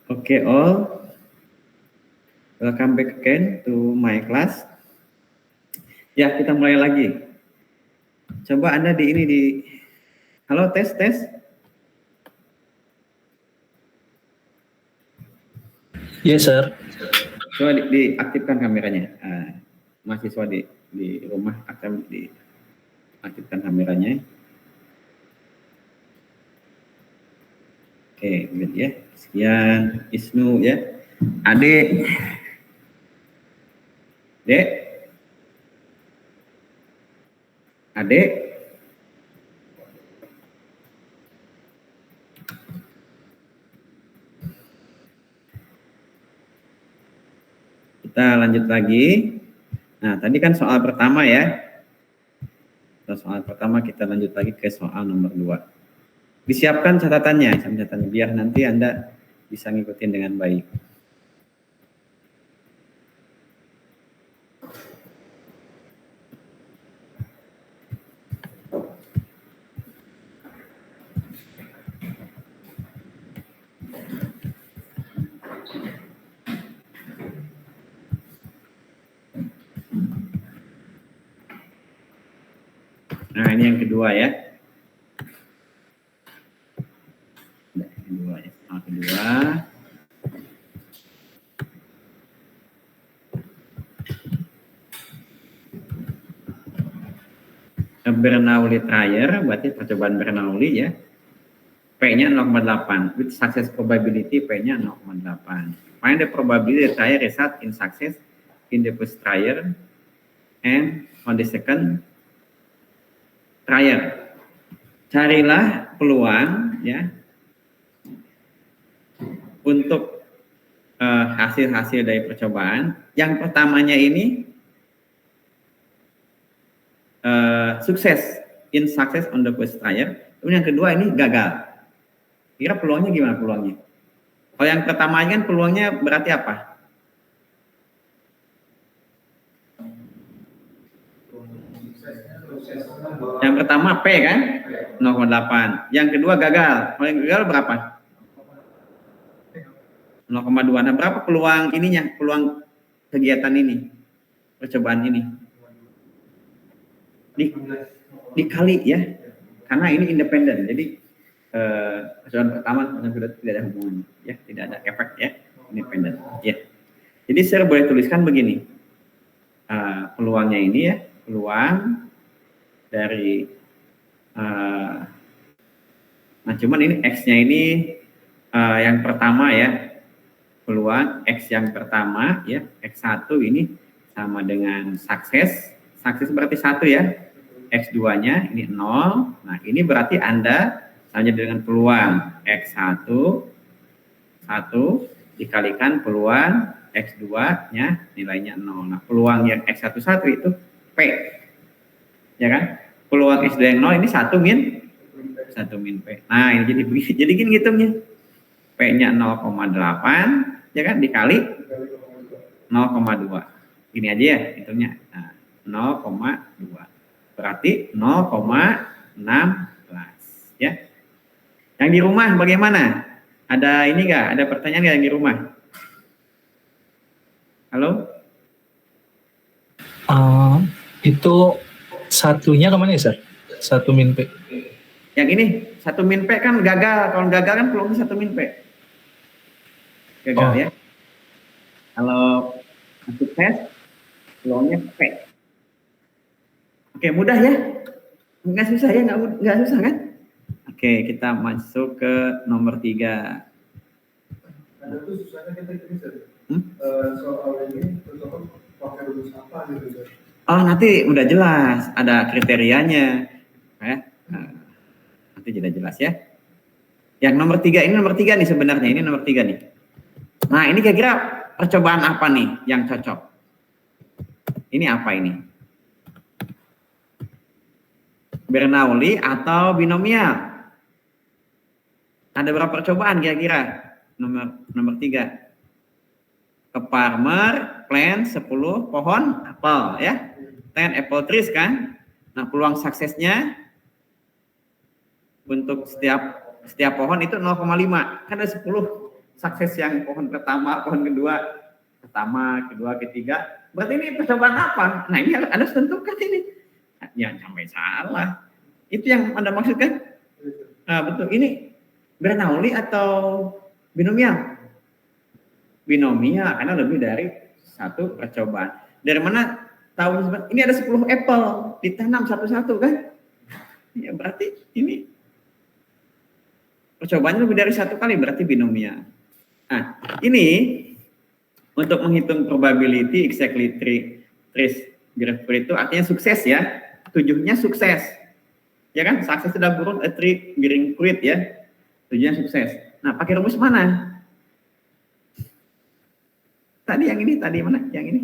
Okay, all. Welcome back again to my class. Ya, kita mulai lagi. Coba Anda halo, tes. Yes, sir. Coba diaktifkan kameranya. Mahasiswa di rumah akan diaktifkan kameranya. Oke, good ya. Sekian, Isnu ya. Adik. Dek. Adik. Kita lanjut lagi. Nah, tadi kan soal pertama ya. Soal pertama kita lanjut lagi ke soal nomor 2. Disiapkan catatannya biar nanti Anda bisa ngikutin dengan baik. Nah, ini yang kedua ya. Kedua. Bernoulli trier, berarti percobaan Bernoulli ya. P-nya 0,8. With success probability P-nya 0,8. Find the probability the trier result in success in the first trier and on the second trier. Carilah peluang ya untuk hasil-hasil dari percobaan. Yang pertamanya ini sukses in success on the first trial. Kemudian yang kedua ini gagal. Kira peluangnya gimana peluangnya? Kalau yang pertama kan peluangnya berarti apa? Yang pertama P kan? 0,8. Yang kedua gagal. Kalau yang gagal berapa? 0,2. Nah, berapa peluang ininya? Peluang kegiatan ini? Percobaan ini? Dikali ya. Karena ini independen. Jadi percobaan pertama sudah tidak ada hubungannya ya, tidak ada efek ya, independen ya. Jadi saya boleh tuliskan begini. Peluangnya ini ya, peluang dari nah cuman ini X-nya ini yang pertama ya, peluang X yang pertama ya, X1 ini sama dengan sukses berarti 1 ya, X2-nya ini 0, nah ini berarti Anda sama dengan peluang X1 1 dikalikan peluang X2-nya nilainya 0, nah peluang yang X11 itu P ya kan, peluang X2 yang 0 ini 1 min P. Nah ini jadi begini, jadi gini ngitungnya, P-nya 0,8 ya kan, dikali 0,2. Ini aja ya hitungnya. Nah, 0,2 berarti 0,16 ya. Yang di rumah bagaimana? Ada ini enggak? Ada pertanyaan enggak yang di rumah? Halo? Itu satunya kemana ya, Sir? 1 min P. Yang ini 1 min P kan gagal. Kalau gagal kan peluangnya 1 min P. Gagal ya. Kalau sukses peluangnya P. Oke, mudah ya? Nggak susah ya? Nggak susah kan? Oke, kita masuk ke nomor 3. Ada tuh susahnya kita soal ini terus pakai rumus apa gitu. Oh, nanti udah jelas, ada kriterianya. Nanti sudah jelas ya. Yang nomor 3 ini nomor 3 nih sebenarnya, ini nomor 3 nih. Nah, ini kira-kira percobaan apa nih yang cocok? Ini apa ini? Bernoulli atau binomial? Ada berapa percobaan kira-kira? Nomor 3. Ke farmer plant 10 pohon apel ya. 10 apple trees kan? Nah, peluang suksesnya untuk setiap pohon itu 0,5. Kan ada 10 sukses yang pohon pertama, pohon kedua, kedua, ketiga. Berarti ini percobaan apa? Nah, ini harus tentukan ini. Jangan sampai salah. Itu yang Anda maksudkan? Betul. Ini Bernoulli atau binomial? Binomial, karena lebih dari satu percobaan. Dari mana tahu? Ini ada 10 apple, ditanam satu-satu kan? Ya berarti ini percobaannya lebih dari satu kali, berarti binomial. Nah, ini untuk menghitung probability exactly trace grapefruit itu artinya sukses ya. 7-nya sukses. Ya kan? Sukses sudah burun a tree bearing fruit ya. 7-nya sukses. Nah, pakai rumus mana? Tadi yang ini, tadi mana? Yang ini.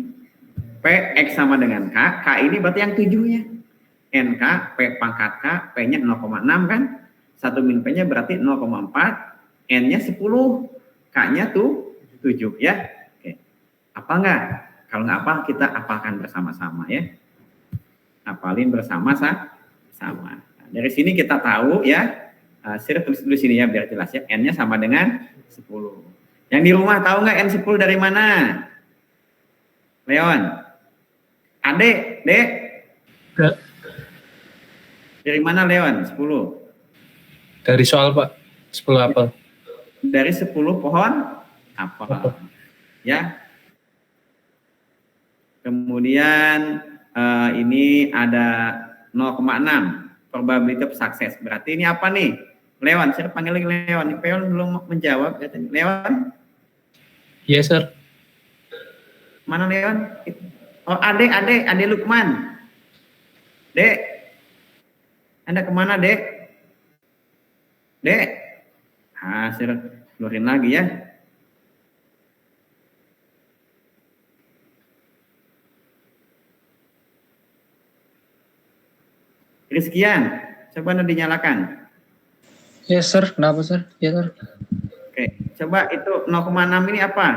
P X sama dengan K. K ini berarti yang 7-nya. NK, P pangkat K, P-nya 0,6 kan? 1 min P-nya berarti 0,4. N-nya 10. K-nya tuh 7 ya. Oke. Apa enggak? Kalau enggak apa, kita apalkan bersama-sama ya. Apalin bersama-sama. Nah, dari sini kita tahu ya. Saya tulis dulu sini ya biar jelas ya. N-nya sama dengan 10. Yang di rumah tahu nggak N10 dari mana? Leon. Ade, Dek. Dari mana Leon? 10. Dari soal Pak, 10 apel. Dari 10 pohon apel. Ya. Kemudian ini ada 0,6 probability of success. Berarti ini apa nih? Leon, saya panggil Leon. Leon belum menjawab katanya. Leon? Yes, sir. Mana Leon? Oh, Ade Lukman. Dek. Anda kemana, Dek? Dek. Saya keluarin lagi ya. Rizkian, coba Anda dinyalakan. Yes, sir. Kenapa, sir? Yes, sir. Oke, coba itu 0,6 ini apa?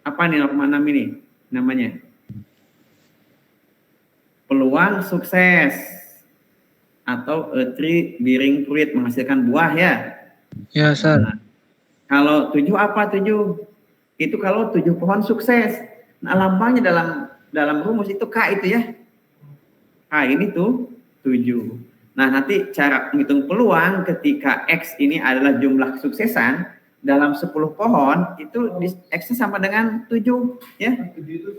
Apa nih 0,6 ini namanya? Peluang sukses atau a tree bearing fruit, menghasilkan buah ya. Ya, sir. Nah, kalau 7 apa 7? Itu kalau 7 pohon sukses. Nah, lambangnya dalam rumus itu K itu ya. K ini tuh 7. Nah, nanti cara menghitung peluang ketika X ini adalah jumlah kesuksesan dalam 10 pohon, itu X-nya sama dengan 7 ya. 7 itu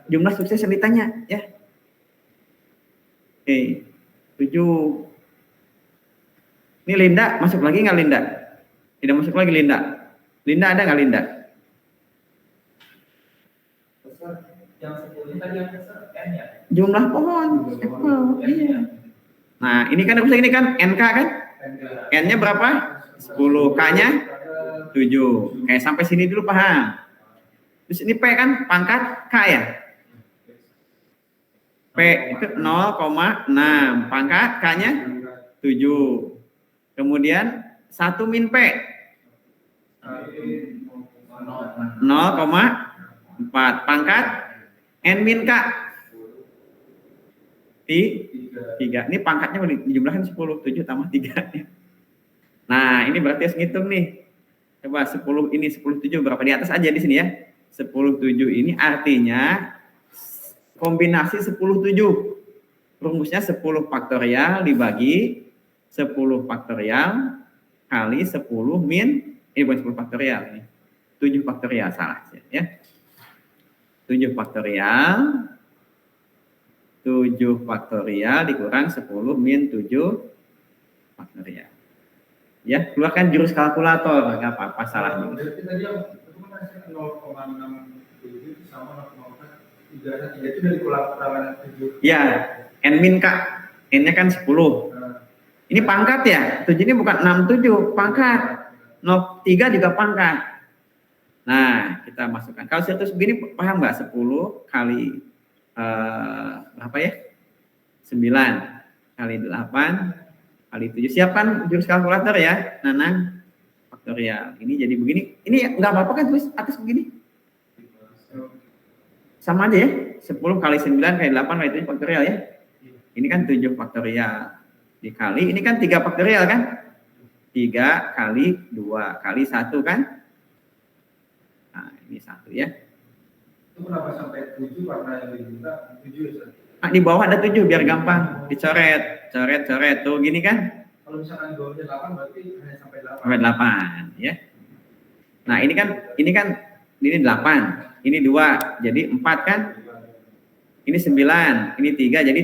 Jumlah sukses yang ditanya ya. Oke, 7. Ini Linda, masuk lagi nggak Linda? Tidak masuk lagi Linda. Linda ada nggak Linda? yang 10 tadi yang N ya. Jumlah pohon. Iya. Nah, ini kan ini kan NK kan? N-nya berapa? 10, K-nya 7. Kayak sampai sini dulu paham. Terus ini P kan pangkat K ya? P itu 0,6. Pangkat K-nya 7. Kemudian 1 min P 0,4. Pangkat N min K 3. Ini pangkatnya dijumlahkan 10. 7 tambah 3. Nah, ini berarti harus ngitung nih. Coba 10 ini 10 7 berapa? Di atas aja di sini ya. 10 7 ini artinya kombinasi 10 7. Rumusnya 10 faktorial dibagi 10 faktorial kali 10 min, ini bukan 10 faktorial nih. 7 faktorial salah ya. 7 faktorial 7 faktorial dikurang 10 min 7 faktorial. Ya, keluarkan jurus kalkulator, nggak apa-apa salahnya. Berarti tadi yang itu kan 0,67 itu sama 0,4. 3 itu dari kulangan 7. Ya, N min K. N-nya kan 10. Ini pangkat ya. 7 ini bukan 67, pangkat. 3 juga pangkat. Nah, kita masukkan. Kalau 100 begini paham nggak? 10 kali berapa ya? 9 kali 8 kali 7. Siapkan jurus kalkulator ya, Nanang. Faktorial. Ini jadi begini. Ini nggak apa-apa kan tulis atas begini? Sama aja ya. 10 kali 9 kali 8 kali 7 faktorial ya. Ini kan 7 faktorial. Dikali, ini kan 3 faktorial kan? 3 kali 2 kali 1 kan? Nah, ini 1 ya. Itu kenapa sampai 7 karena yang diminta 7 ya, Sir? Nah, di bawah ada 7 biar gampang. Dicoret, coret. Tuh gini kan? Kalau misalkan di bawahnya 8 berarti hanya sampai 8. Sampai 8 ya. Nah, ini kan ini 8, ini 2, jadi 4 kan? Ini 9, ini 3, jadi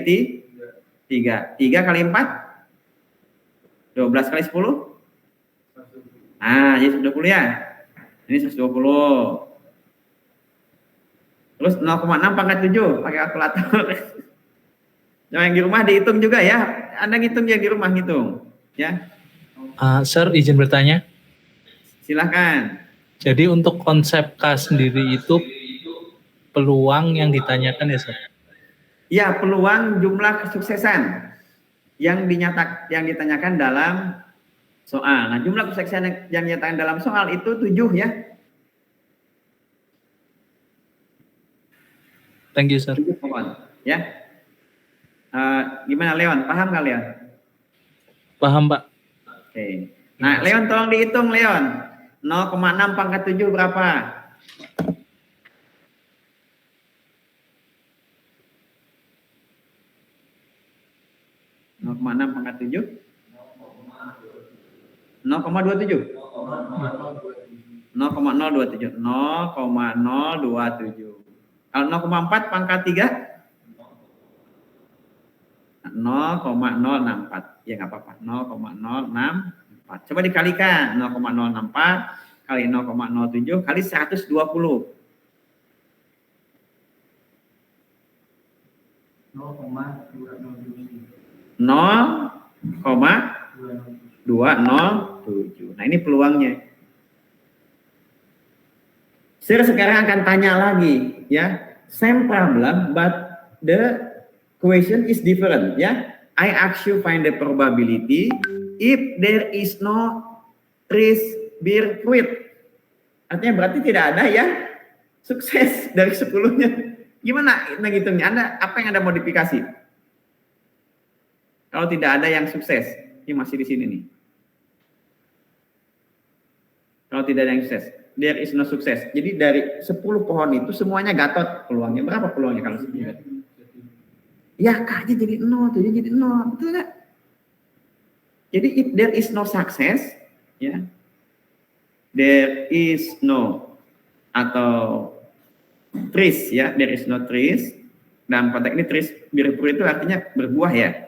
3. 3 kali 4 12 kali 10. Nah, jadi 120 ya. Ini 120. Terus 0,6 pangkat 7 pakai kalkulator. Yang di rumah dihitung juga ya. Anda ngitung yang di rumah ngitung, ya. Sir, izin bertanya. Silahkan. Jadi untuk konsep K sendiri itu peluang yang ditanyakan ya, Sir? Ya, peluang jumlah kesuksesan yang ditanyakan dalam soal. Nah, jumlah kesuksesan yang dinyatakan dalam soal itu 7 ya. Thank you, Sir. 7 pohon, ya. Gimana Leon? Paham nggak Leon? Paham, Pak. Oke. Nah, Leon tolong dihitung Leon. 0,6 pangkat 7 berapa? Nol koma enam pangkat 7 0,27 0,027 0,027. Kalau 0,4 pangkat 3 0,064 ya nggak apa-apa, 0,064. Coba dikalikan 0,064 kali 0,07 kali 120. 0,207. Nah, ini peluangnya. Saya sekarang akan tanya lagi ya. Same problem but the question is different ya. I ask you find the probability if there is no trees bear fruit. Artinya berarti tidak ada ya sukses dari 10-nya. Gimana ngitungnya? Anda apa yang Anda modifikasi? Kalau tidak ada yang sukses, ini masih di sini nih. Kalau tidak ada yang sukses, there is no sukses. Jadi dari 10 pohon itu semuanya gatot peluangnya. Berapa peluangnya kalau semuanya gatot? Ya, K-nya jadi 0, tuh jadi 0, betul nggak? Jadi if there is no success, ya, there is no atau trees ya, there is no trees. Dalam konteks ini trees bear fruit itu artinya berbuah ya,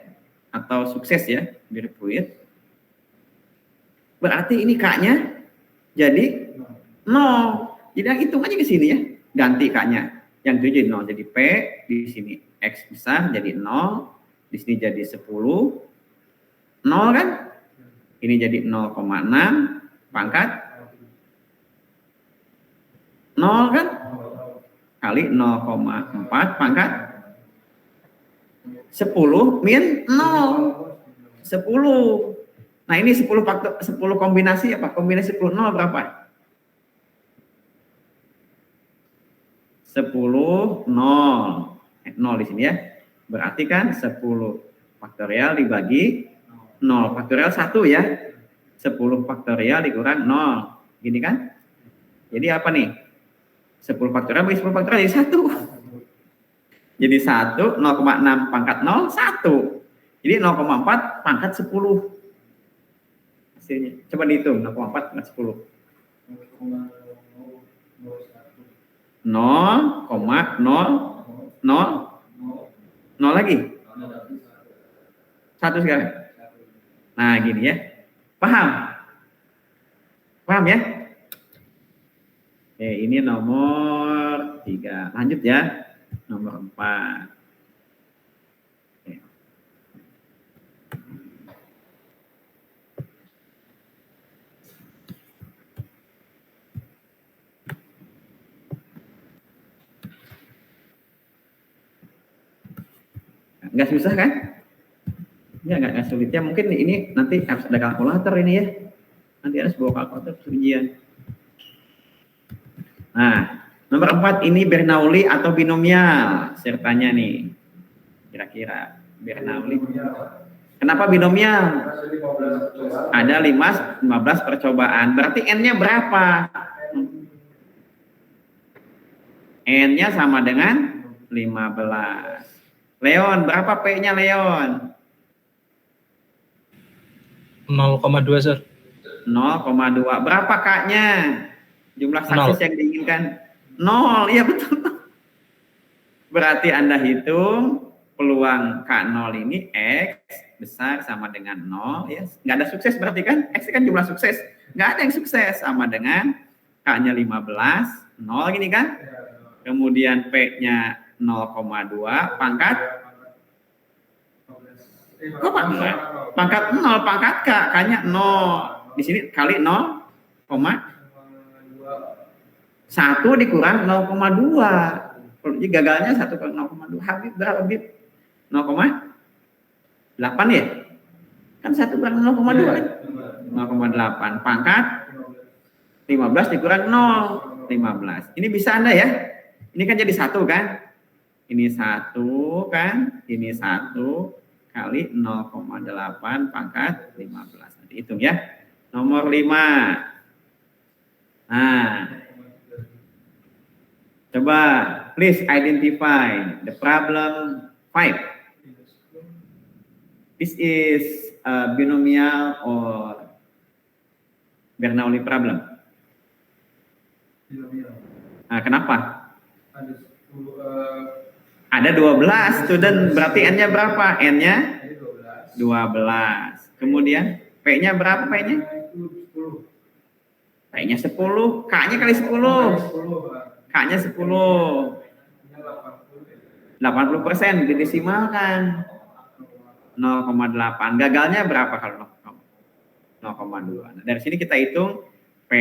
atau sukses ya, bear fruit. Berarti ini K-nya jadi 0. Jadi hitung aja ke sini ya, ganti K-nya. Yang itu jadi 0, jadi P di sini X besar jadi 0, di sini jadi 10, 0 kan? Ini jadi 0,6 pangkat 0 kan? Kali 0,4 pangkat 10 min 0. 10. Nah, ini 10 faktor 10 kombinasi apa? Kombinasi 10 0 berapa? 10 0. 0 di sini ya. Berarti kan 10 faktorial dibagi 0 faktorial 1 ya. 10 faktorial dikurang 0. Gini kan? Jadi apa nih? 10 faktorial bagi 10 faktorial jadi 1. Jadi 1, 0,6 pangkat 0, 1. Jadi 0,4 pangkat 10. Hasilnya. Coba dihitung, 0,4 pangkat 10. 0,0 lagi. 1 sekarang. Nah, gini ya. Paham? Paham ya? Oke, ini nomor 3. Lanjut ya. Nomor 4. Oke. Nggak susah kan? Ya, nggak sulit ya. Mungkin ini nanti harus ada kalkulator ini ya. Nanti harus bawa kalkulator ujian. Nah, nomor 4 ini Bernoulli atau binomial. Saya tanya nih, kira-kira Bernoulli. Kenapa binomial? Ada 15 percobaan. Berarti N-nya berapa? N-nya sama dengan 15. Leon, berapa P-nya Leon? 0,2 sir. 0,2. Berapa K-nya? Jumlah sukses yang diinginkan? 0. Iya betul. Berarti Anda hitung peluang K0 ini X besar sama dengan 0. Ya. Nggak ada sukses berarti kan? X kan jumlah sukses. Nggak ada yang sukses sama dengan K-nya 15. 0 gini kan? Kemudian P-nya 0,2 pangkat kok pangkat 0 pangkat K-nya 0 di sini kali 0,1 dikurang 0,2. Jadi gagalnya 1 kali 0,2 habis berapa bit? 0,8 ya? Kan 1 kurang 0,2 kan? 0,8 pangkat 15 dikurang 0, 15. Ini bisa Anda ya? Ini kan jadi 1 kan? Ini 1 kan? Ini 1 kali 0,8 pangkat 15. Nanti hitung ya. Nomor 5. Nah, coba please identify the problem 5. This is a binomial or Bernoulli problem. Nah, kenapa? Ada 12 student, berarti N-nya berapa? N-nya 12. Kemudian P-nya berapa P-nya? P-nya 10, K-nya kali 10. K-nya 10. 80% didesimalkan. 0,8. Gagalnya berapa kalau 0,2? Nah, dari sini kita hitung P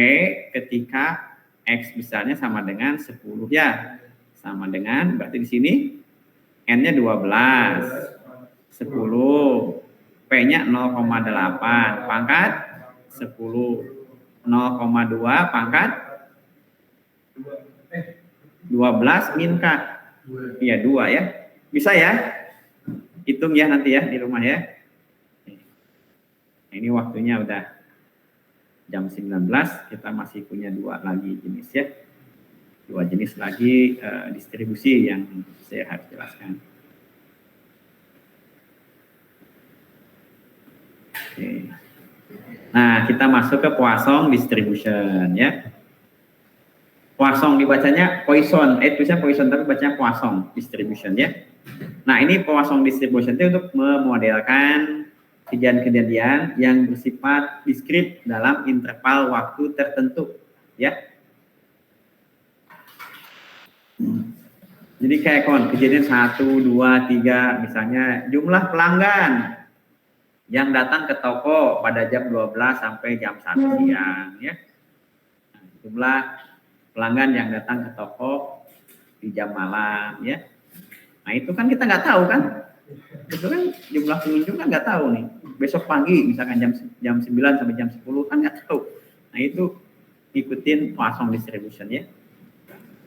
ketika X besarnya sama dengan 10 ya. Sama dengan berarti di sini N-nya 12. 10. P-nya 0,8 pangkat 10. 0,2 pangkat 12 min K. Iya 2 ya. Bisa ya? Hitung ya nanti ya di rumah ya. Ini waktunya udah jam 19, kita masih punya 2 lagi jenis ya. 2 jenis lagi distribusi yang saya harus jelaskan. Oke. Nah, kita masuk ke Poisson distribution ya. Poisson dibacanya Poisson, tulisannya Poisson tapi bacanya Poisson distribution ya. Nah, ini Poisson distribution itu untuk memodelkan kejadian-kejadian yang bersifat diskrit dalam interval waktu tertentu ya. Jadi kayak kejadian 1, 2, 3 misalnya jumlah pelanggan yang datang ke toko pada jam 12 sampai jam 1 siang ya. Nah, jumlah pelanggan yang datang ke toko di jam malam ya. Nah, itu kan kita nggak tahu kan. Itu kan jumlah pengunjung kan nggak tahu nih. Besok pagi misalkan jam 9 sampai jam 10 kan nggak tahu. Nah, itu ikutin Poisson distribution ya.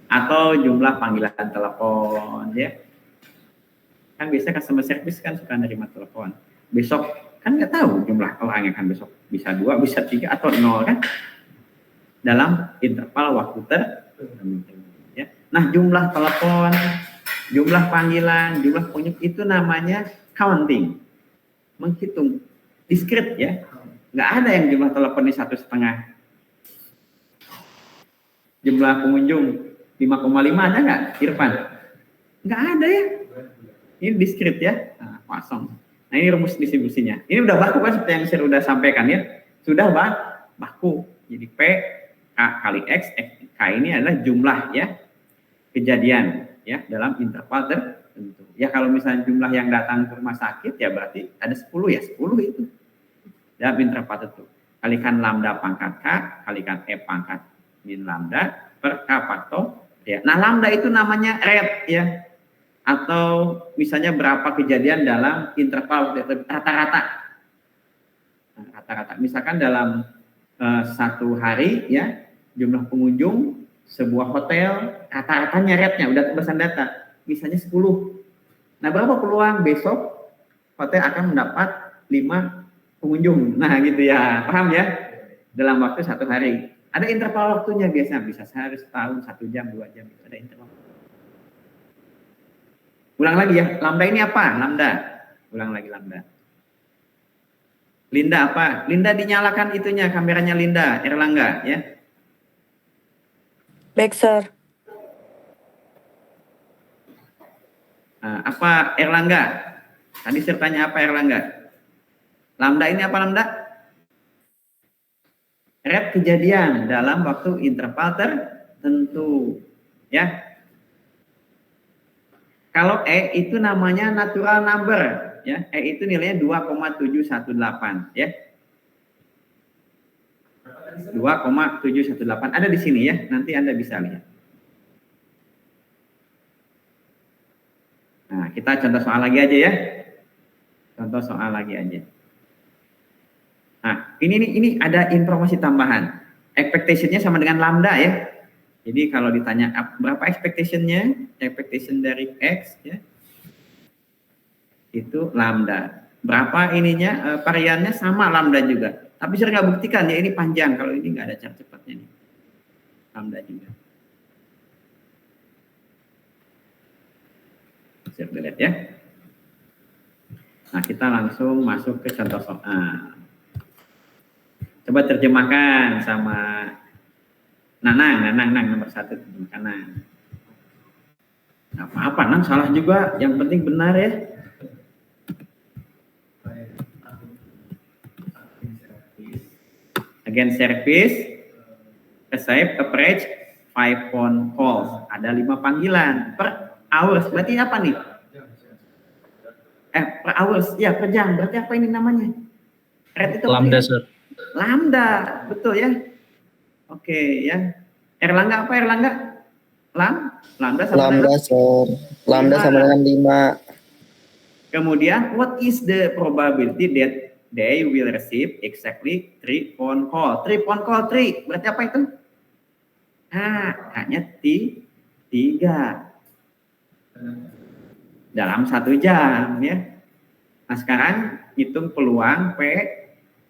Atau jumlah panggilan telepon ya. Kan biasanya customer service kan suka nerima telepon. Besok kan nggak tahu jumlah orangnya kan besok bisa 2, bisa 3 atau 0 kan. Dalam interval waktu tertentu ya. Nah, jumlah telepon, jumlah panggilan, jumlah pengunjung itu namanya counting. Menghitung diskrit ya. Nggak ada yang jumlah teleponnya 1,5. Jumlah pengunjung 5,5 ada nggak, Irfan? Nggak ada ya. Ini diskrit ya. Nah, Poisson. Nah, ini rumus distribusinya. Ini udah baku kan seperti yang saya sudah sampaikan ya. Sudah baku. Jadi P K kali X, K ini adalah jumlah ya kejadian ya dalam interval tertentu. Ya kalau misalnya jumlah yang datang ke rumah sakit ya berarti ada 10 ya, 10 itu. Dalam interval tertentu. Kalikan lambda pangkat K, kalikan E pangkat min lambda per K faktor ya. Nah, lambda itu namanya rate ya. Atau misalnya berapa kejadian dalam interval rata-rata. Nah, rata-rata misalkan dalam 1 hari ya jumlah pengunjung sebuah hotel rata-ratanya rate-nya udah tebasan data misalnya 10. Nah, berapa peluang besok hotel akan mendapat 5 pengunjung. Nah gitu ya, paham ya? Dalam waktu 1 hari. Ada interval waktunya biasa, bisa sehari, setahun, 1 jam, 2 jam, ada interval. Ulang lagi ya, lambda ini apa? Lambda. Ulang lagi lambda. Linda apa? Linda dinyalakan itunya, kameranya Linda, Erlangga ya. Baik, Sir. Nah, apa Erlangga? Tadi saya tanya apa Erlangga? Lambda ini apa lambda? Rate kejadian dalam waktu interval tertentu ya. Kalau E itu namanya natural number ya. E itu nilainya 2,718 ya. 2,718 ada di sini ya. Nanti Anda bisa lihat. Nah, kita contoh soal lagi aja ya. Contoh soal lagi aja. Nah, ini ada informasi tambahan. Expectation-nya sama dengan lambda ya. Jadi kalau ditanya berapa expectation-nya, expectation dari X ya, itu lambda. Berapa ininya, variannya sama lambda juga. Tapi saya nggak buktikan ya, ini panjang. Kalau ini nggak ada cara cepatnya nih. Lambda juga. Saya lihat ya. Nah, kita langsung masuk ke contoh soal. Coba terjemahkan sama Nanang nomor 1 terjemahkan Nang. Nggak apa-apa, Nang salah juga. Yang penting benar ya. Again service, receive, approach, 5 phone calls. Ada 5 panggilan per hours. Berarti apa nih? Per hours, ya per jam. Berarti apa ini namanya? Rate itu Lambda, apa? Sir. Lambda, betul ya. Oke ya. Erlangga apa Erlangga? Lambda sama Lambda, dengan Sir. Lambda sama dengan 5. Kemudian what is the probability that they will receive exactly 3 phone call? 3 phone call, 3. Berarti apa itu? Hanya 3 dalam 1 jam ya. Nah sekarang hitung peluang P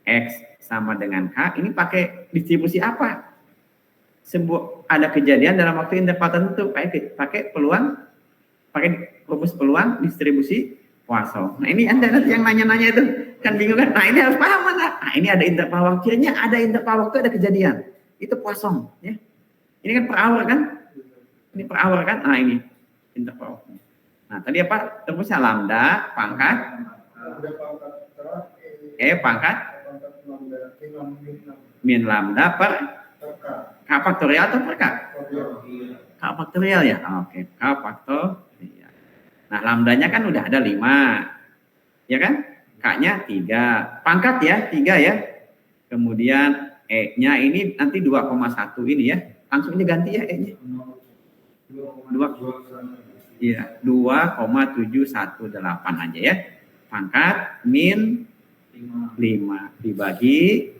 X sama dengan K. Ini pakai distribusi apa? Ada kejadian dalam waktu interval tertentu, pakai peluang, pakai rumus peluang distribusi Poisson. Nah ini Anda nanti yang nanya-nanya itu kan bingung kan? Nah ini harus paham Anda. Nah ini ada interval waktunya, ada interval waktu, ada kejadian. Itu Poisson ya. Ini kan per hour kan? Ini per hour kan? Nah ini interval waktu. Nah tadi apa? Rumusnya lambda pangkat pangkat min lambda per K faktorial atau per K? K faktorial ya? Oke, K faktorial. Nah, lambdanya kan udah ada 5. Ya kan? K-nya 3. Pangkat ya, 3 ya. Kemudian E-nya ini nanti 2,1 ini ya. Langsung ini ganti ya E-nya. 2,718 aja ya. Pangkat min 5 dibagi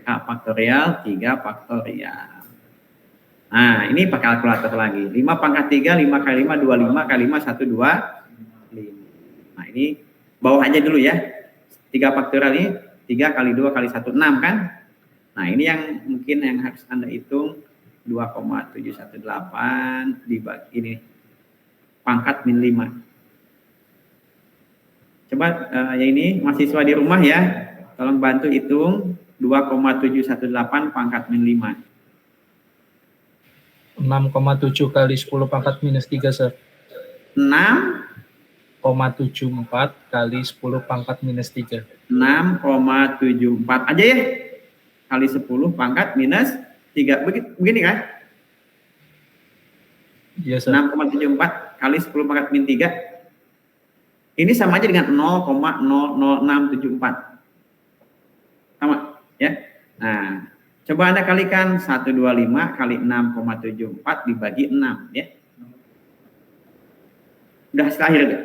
K faktorial 3 faktorial. Nah, ini pakai kalkulator lagi. 5 pangkat 3, 5 kali 5, 25 kali 5, 1, 2, 5. Nah, ini bawah aja dulu ya. 3 faktorial ini 3 kali 2 kali 1, 6 kan? Nah, ini yang mungkin yang harus Anda hitung. 2,718 dibagi ini. Pangkat min 5. Coba ya ini mahasiswa di rumah ya. Tolong bantu hitung 2,718 pangkat min 5. 6,7 kali 10 pangkat minus 3, Sir. 6,74 kali 10 pangkat minus 3. 6,74 aja ya. Kali 10 pangkat minus 3. Begini kan? Iya, Sir. 6,74 kali 10 pangkat min 3. Ini sama aja dengan 0,00674. Sama ya. Nah, coba Anda kalikan 125 kali 6,74 dibagi 6 ya. Udah hasil akhir deh.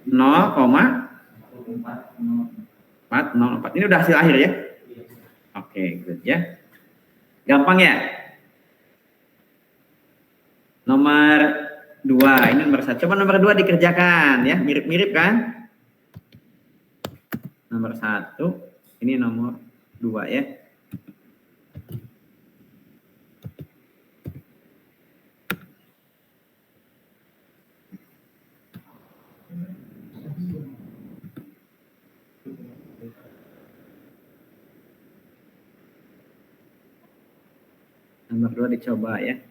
0,404. Ini udah hasil akhir ya. Oke, good ya. Gampang ya. Nomor 2, ini nomor 1. Coba nomor 2 dikerjakan ya, mirip-mirip kan? Nomor 1, ini nomor 2 ya. Nomor 2 dicoba ya.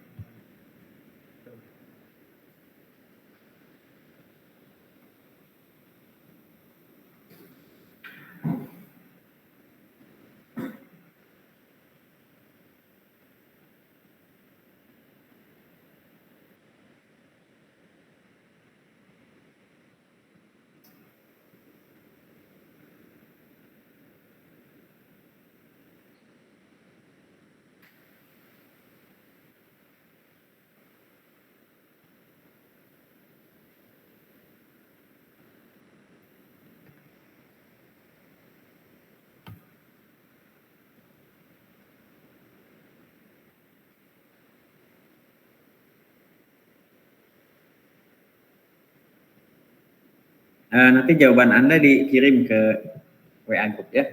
Nanti jawaban Anda dikirim ke WA Group ya.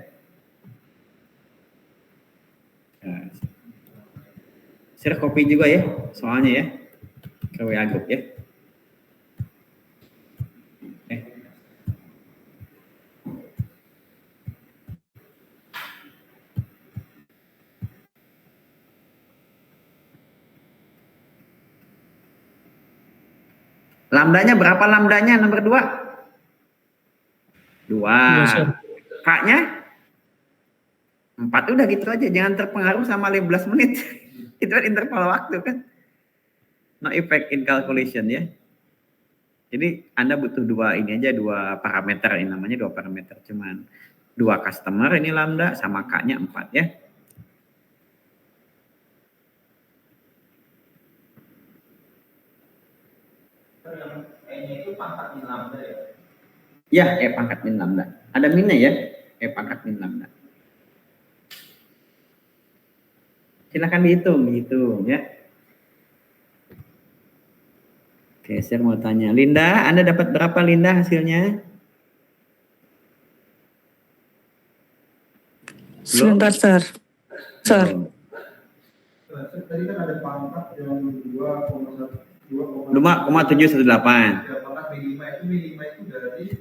Share copy juga ya, soalnya ya, ke WA Group ya. Lambdanya berapa lambdanya nomor 2? 2. K-nya 4, udah gitu aja, jangan terpengaruh sama 15 menit. Itu kan interval waktu kan. No effect in calculation ya. Jadi Anda butuh 2 ini aja, 2 parameter, ini namanya 2 parameter, cuman 2 customer ini lambda sama K-nya 4 ya. E-nya itu pangkat min lambda ya? Ya, E pangkat min lambda. Ada minnya ya, E pangkat min lambda. Silakan dihitung ya. Oke, saya mau tanya. Linda, Anda dapat berapa Linda hasilnya? Sebentar, Sir. Tadi kan ada pangkat yang 2,718. Pangkat minima itu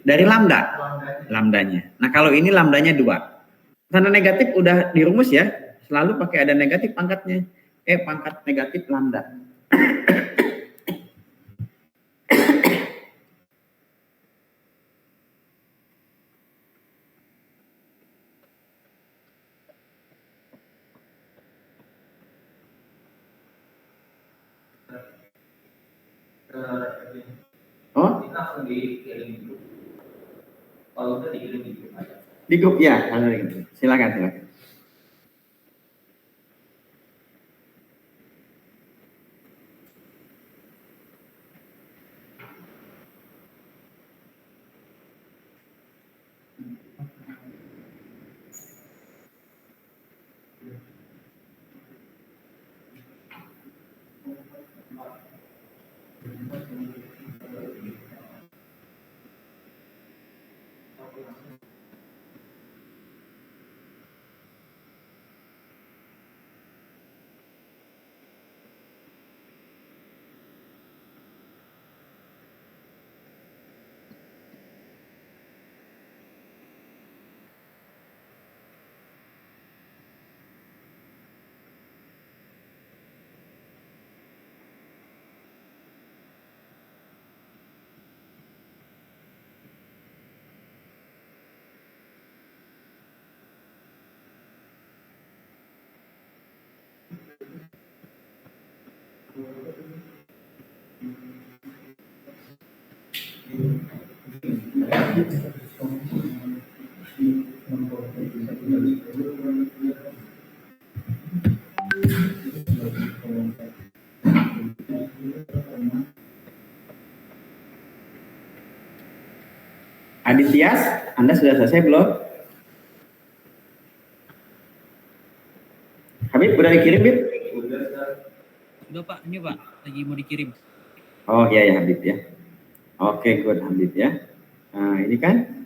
Dari lambdanya. Nah, kalau ini lambdanya 2. Tanda negatif udah dirumus ya. Selalu pakai ada negatif pangkatnya. Pangkat negatif lambda. Oh? Ini langsung dikirim di grup. Kalau udah dikirim di grup aja. Di grup ya, silakan. Adityas, Anda sudah selesai belum? Habib, udah dikirim, Bib? Udah Pak, ini Pak, lagi mau dikirim. Oh iya ya Habib ya. Oke, good Habib ya. Nah, ini kan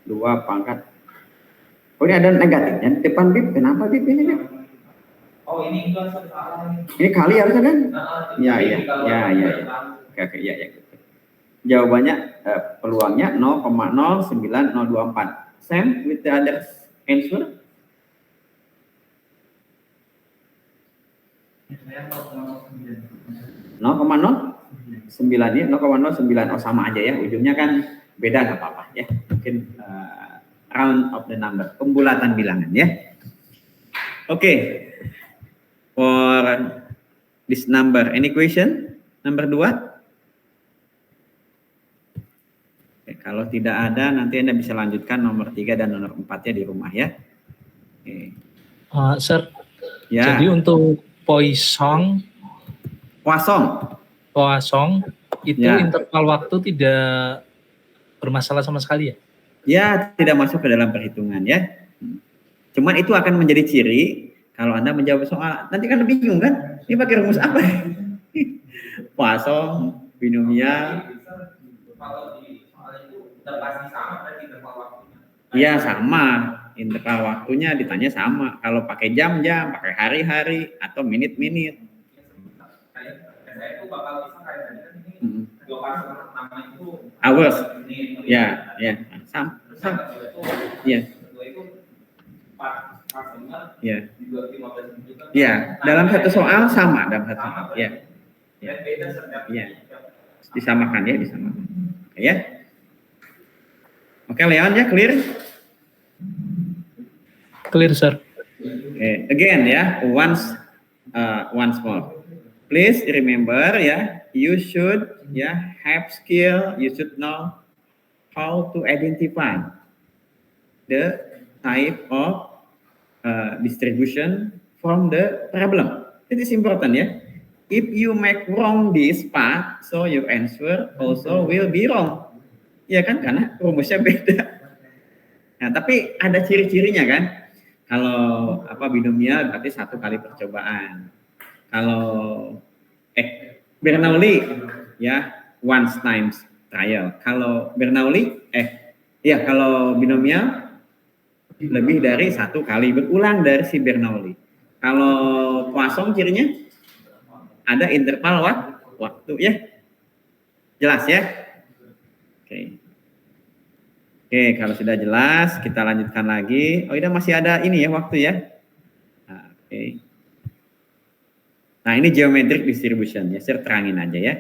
2 pangkat. Oh, ini ada negatifnya di depan Bib. Kenapa Bib ini Bib? Oh ini enggak salah ini. Ini kali harusnya kan? Nah, Ya, ya, ya, ya, ya. Oke, ya, ya. Jawabannya peluangnya 0,09024. Same with the other answer. Saya 0,09. 0,09 ini 0,09. Oh sama aja ya. Ujungnya kan beda nggak apa-apa ya. Mungkin round of the number, pembulatan bilangan ya. Oke. For this number, any question? Number 2? Oke, kalau tidak ada, nanti Anda bisa lanjutkan nomor 3 dan nomor 4-nya di rumah ya. Oke. Sir, Ya. jadi untuk Poisson itu Ya. interval waktu tidak bermasalah sama sekali ya? Ya, tidak masuk ke dalam perhitungan ya. Cuman itu akan menjadi ciri kalau Anda menjawab soal. Nanti kan bingung kan? Ini pakai rumus apa? Poisson, binomial. Kalau di soal itu udah pasti sama berarti interval waktunya. Iya sama. Interval waktunya ditanya sama. Kalau pakai jam-jam, pakai hari-hari, atau menit-menit. Saya itu bakal bisa kayak tadi kan ini 2 kali nama itu Hours. ini. Ya, ya. Sama. Itu Iya. kedua itu 4 customer Iya. juga 15 menit juga. Iya, dalam satu soal sama dalam satu soal. Iya. Ya beda setiap. Iya. Disamakan ya, disamakan. Oke ya. Oke, Leon ya, clear? Clear, sir. Okay. Again ya, once more. Please remember ya, you should have skill, you should know how to identify the type of distribution from the problem. It is important ya. If you make wrong this part, so your answer also will be wrong. Ya kan, karena rumusnya beda. Nah, tapi ada ciri-cirinya kan. Kalau binomial berarti 1 kali percobaan. Kalau Bernoulli ya once times trial. Kalau Bernoulli kalau binomial lebih dari 1 kali berulang dari si Bernoulli. Kalau Poisson cirinya ada interval waktu ya. Jelas ya? Oke. Oke, kalau sudah jelas, kita lanjutkan lagi. Oh, ini masih ada ini ya, waktu ya. Nah, oke. Nah, ini geometric distribution ya, saya terangin aja ya.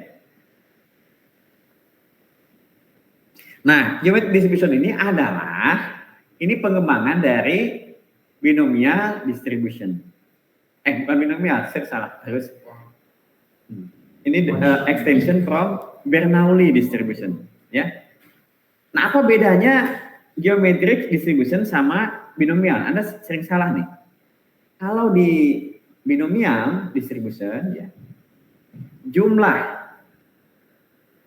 Nah, geometric distribution ini adalah pengembangan dari binomial distribution. Bukan binomial, saya salah terus. Ini extension from Bernoulli distribution ya. Nah, apa bedanya geometric distribution sama binomial? Anda sering salah nih. Kalau di binomial distribution ya, jumlah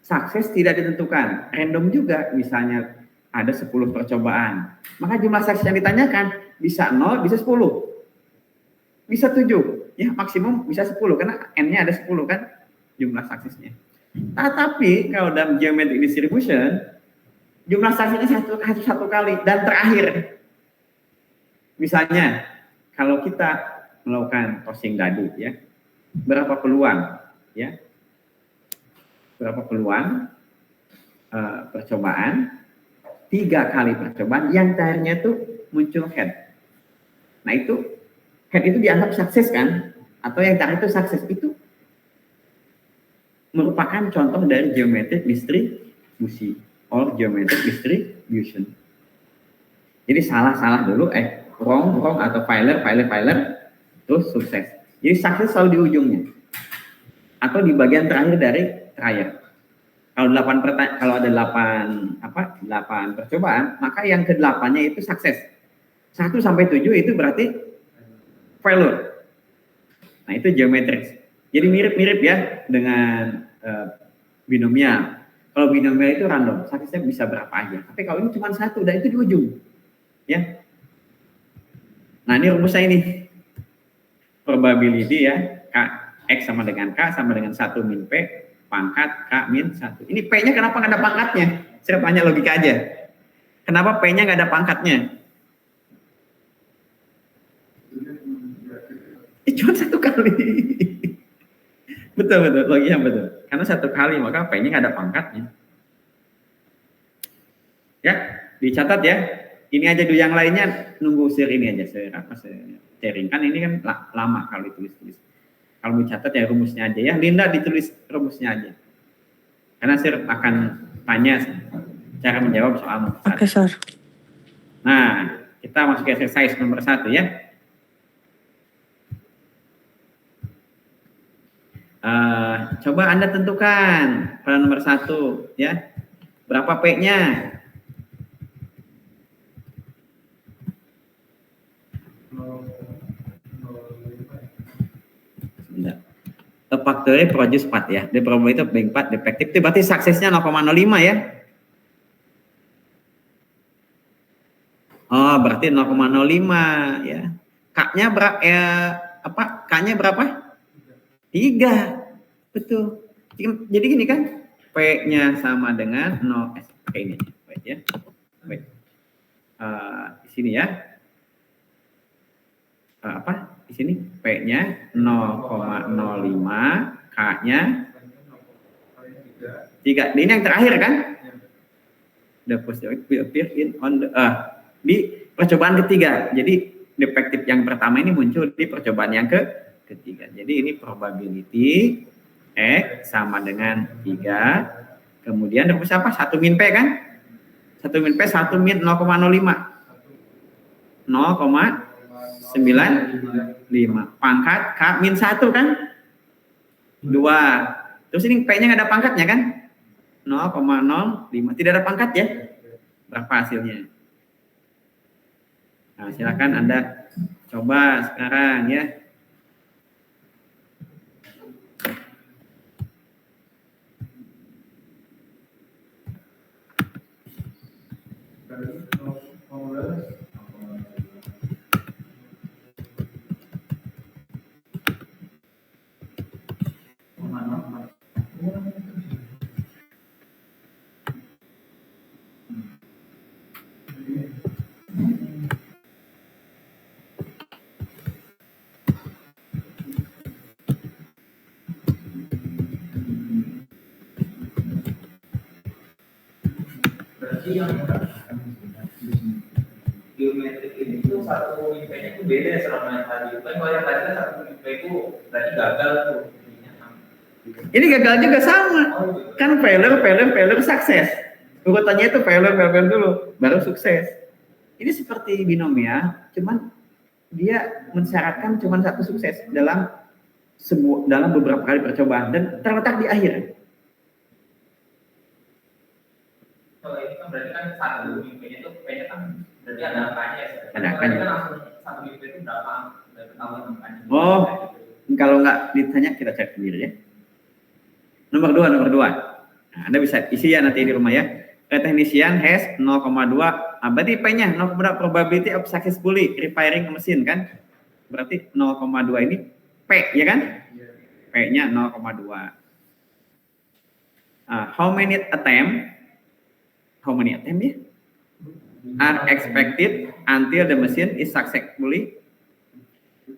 sukses tidak ditentukan, random juga. Misalnya ada 10 percobaan, maka jumlah sukses yang ditanyakan bisa 0, bisa 10, bisa 7, ya maksimum bisa 10 karena n-nya ada 10 kan jumlah suksesnya. Tapi kalau dalam geometric distribution jumlah suksesnya satu kali dan terakhir. Misalnya kalau kita melakukan tossing dadu ya, berapa peluang ya? Berapa peluang percobaan? 3 kali percobaan yang terakhirnya itu muncul head. Nah, itu head itu dianggap sukses kan? Atau yang terakhir itu sukses, itu merupakan contoh dari geometric distribusi or geometric distribution. Jadi salah dulu, wrong atau failure, terus sukses. Jadi sukses selalu di ujungnya atau di bagian terakhir dari trial. Kalau ada 8 percobaan, maka yang ke-8-nya itu sukses. 1 sampai 7 itu berarti failure. Nah, itu geometrik. Jadi mirip-mirip ya dengan binomial. Kalau binomial itu random, suksesnya bisa berapa aja. Tapi kalau ini cuma 1 dan itu di ujung. Ya. Nah, ini rumusnya ini. Probability ya, X sama dengan K sama dengan 1 min P pangkat K-1. Ini P-nya kenapa nggak ada pangkatnya? Saya tanya logika aja. Kenapa P-nya nggak ada pangkatnya? Cuma 1 kali. Betul, logiknya betul. Karena 1 kali, maka P-nya nggak ada pangkatnya. Ya, dicatat ya. Ini aja dulu, yang lainnya nunggu share ini aja, sharing. Kan ini kan lama kalau ditulis-tulis. Kalau mau catat ya rumusnya aja ya. Linda ditulis rumusnya aja. Karena saya akan tanya cara menjawab soal nomor 1. Oke, Sir. Nah, kita masuk ke exercise nomor 1 ya. Coba Anda tentukan pada nomor 1 ya. Berapa P-nya? The factory produce 4 ya. The probability of being 4 defective itu berarti suksesnya 0,05 ya. Oh, berarti 0,05 ya. K-nya berapa K-nya berapa? 3. Betul. Jadi gini kan, P-nya sama dengan 0 ini. Baik ya. Baik. Di sini ya. Di sini P-nya 0,05, K-nya 3. Ini yang terakhir kan? The positive will appear di percobaan ketiga. Jadi defektif yang pertama ini muncul di percobaan yang ketiga. Jadi ini probability X sama dengan 3. Kemudian rumus apa? 1 min P kan? 1 min P, 1 min 0,05. 0,95 pangkat K-1 kan 2. Terus ini P-nya nggak ada pangkatnya kan 0,05, tidak ada pangkat ya. Berapa hasilnya? Nah, silakan Anda coba sekarang ya. Geometrik ini tuh 1 min P-nya tuh beda sama yang tadi. Kan kalau yang tadi kan 1 min P itu berarti gagal tuh. Ini gagal juga sama. Kan failure, sukses. Urutannya itu failure dulu, baru sukses. Ini seperti binomial, cuman dia mensyaratkan cuma 1 sukses dalam beberapa kali percobaan dan terletak di akhir. Kalau ini kan berarti kan 1 min P-nya itu P-nya kan berarti ada angkanya. Ada angkanya. Kan langsung 1 min P itu berapa? Udah ketahuan angkanya. Oh, kalau nggak ditanya kita cek sendiri ya. Nomor 2. Nah, Anda bisa isi ya nanti di rumah ya. A technician has 0,2. Berarti P-nya 0,2 probability of successfully repairing a machine kan? Berarti 0,2 ini P ya kan? P-nya 0,2. How many attempt ya? Are expected until the machine is successfully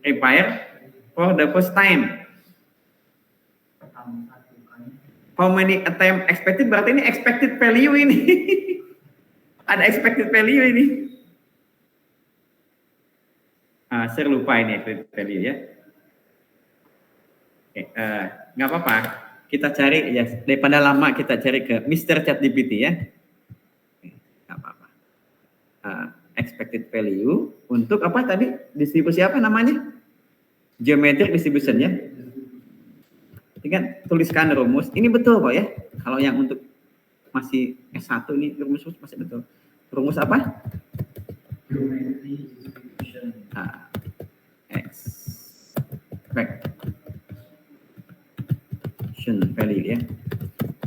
repaired for the first time. How many attempt expected berarti ini expected value ini. Ada expected value ini. Saya lupa ini expected value ya. Nggak apa-apa. Kita cari ya, daripada lama kita cari ke Mr. ChatGPT ya. Nggak apa-apa. Expected value untuk apa tadi? Distribusi apa namanya? Geometric distribution ya. Kan tuliskan rumus. Ini betul kok ya. Kalau yang untuk masih S1 ini rumus masih betul. Rumus apa? Expectation value ya.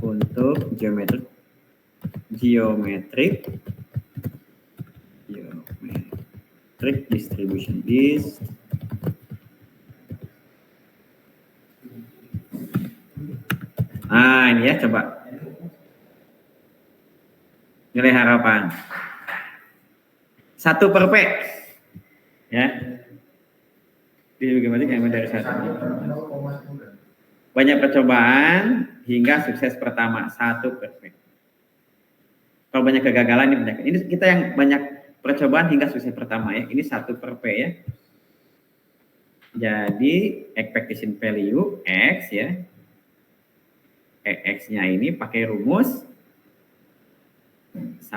Untuk geometric distribution. Nah, ini ya coba. Nilai harapan. 1 per P. Ya. Di matematika yang dari 1. Banyak percobaan hingga sukses pertama 1 per P. Kalau banyak kegagalan ini banyak. Ini kita yang banyak percobaan hingga sukses pertama ya. Ini 1 per P ya. Jadi expectation value X ya. X-nya ini pakai rumus 1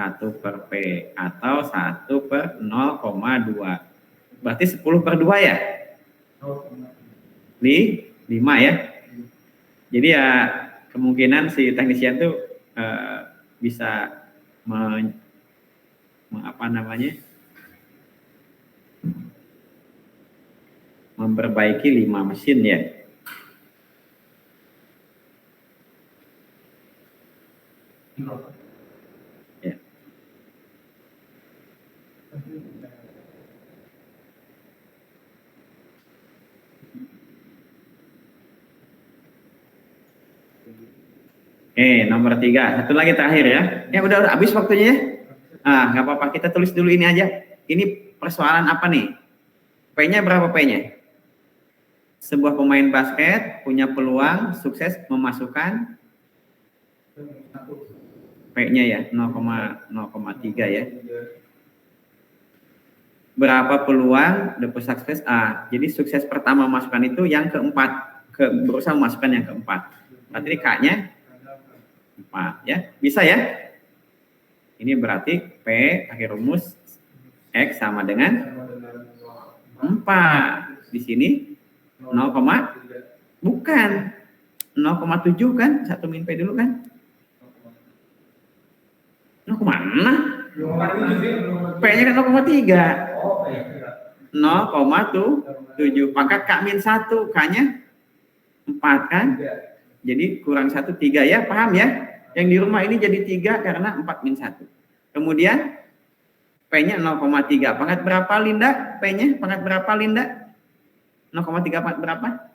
per P atau 1 per 0,2. Berarti 10 per 2 ya? 5 ya? Jadi ya kemungkinan si teknisian tuh bisa memperbaiki 5 mesin ya. Ya. Nomor 3. Satu lagi terakhir ya. Ya udah habis waktunya ya. Nggak apa-apa, kita tulis dulu ini aja. Ini persoalan apa nih? P-nya berapa P-nya? Sebuah pemain basket punya peluang sukses memasukkan P-nya ya 0,3 ya. Berapa peluang dapat sukses A? Jadi sukses pertama masukkan itu yang keempat, berusaha memasukkan yang keempat. Berarti K-nya 4 ya. Bisa ya? Ini berarti P pakai rumus X sama dengan 4. Di sini 0, bukan 0,7 kan? 1 min P dulu kan? 0, P-nya kan 0,3. 0,7 pangkat K min 1, K-nya 4 kan? Jadi kurang 1, 3 ya, paham ya? Yang di rumah ini jadi 3 karena 4 min 1. Kemudian P-nya 0,3. Pangkat berapa Linda? P-nya pangkat berapa Linda? 0,3 pangkat berapa?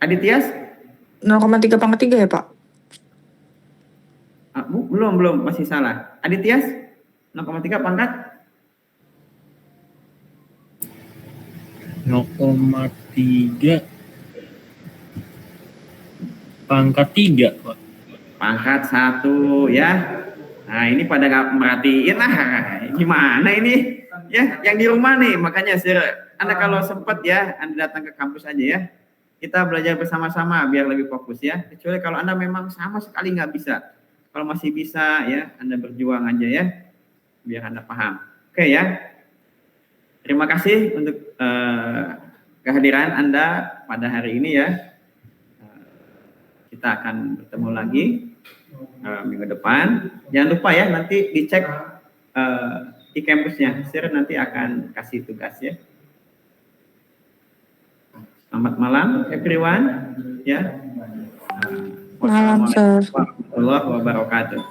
Aditya? 0,3 pangkat 3 ya, Pak? Belum, masih salah. Aditya? 0,3 pangkat 0,3 pangkat 3 Pak. Pangkat 1 ya. Nah ini pada nggak merhatiin gimana ini ya yang di rumah nih. Makanya Anda kalau sempat ya Anda datang ke kampus aja ya. Kita belajar bersama-sama biar lebih fokus ya. Kecuali kalau Anda memang sama sekali nggak bisa. Kalau masih bisa ya Anda berjuang aja ya biar Anda paham. Oke ya. Terima kasih untuk kehadiran Anda pada hari ini ya. Kita akan bertemu lagi minggu depan. Jangan lupa ya nanti dicek di kampusnya. Sir nanti akan kasih tugas ya. Selamat malam everyone ya. Malam, Sir. Wassalamualaikum warahmatullahi wabarakatuh.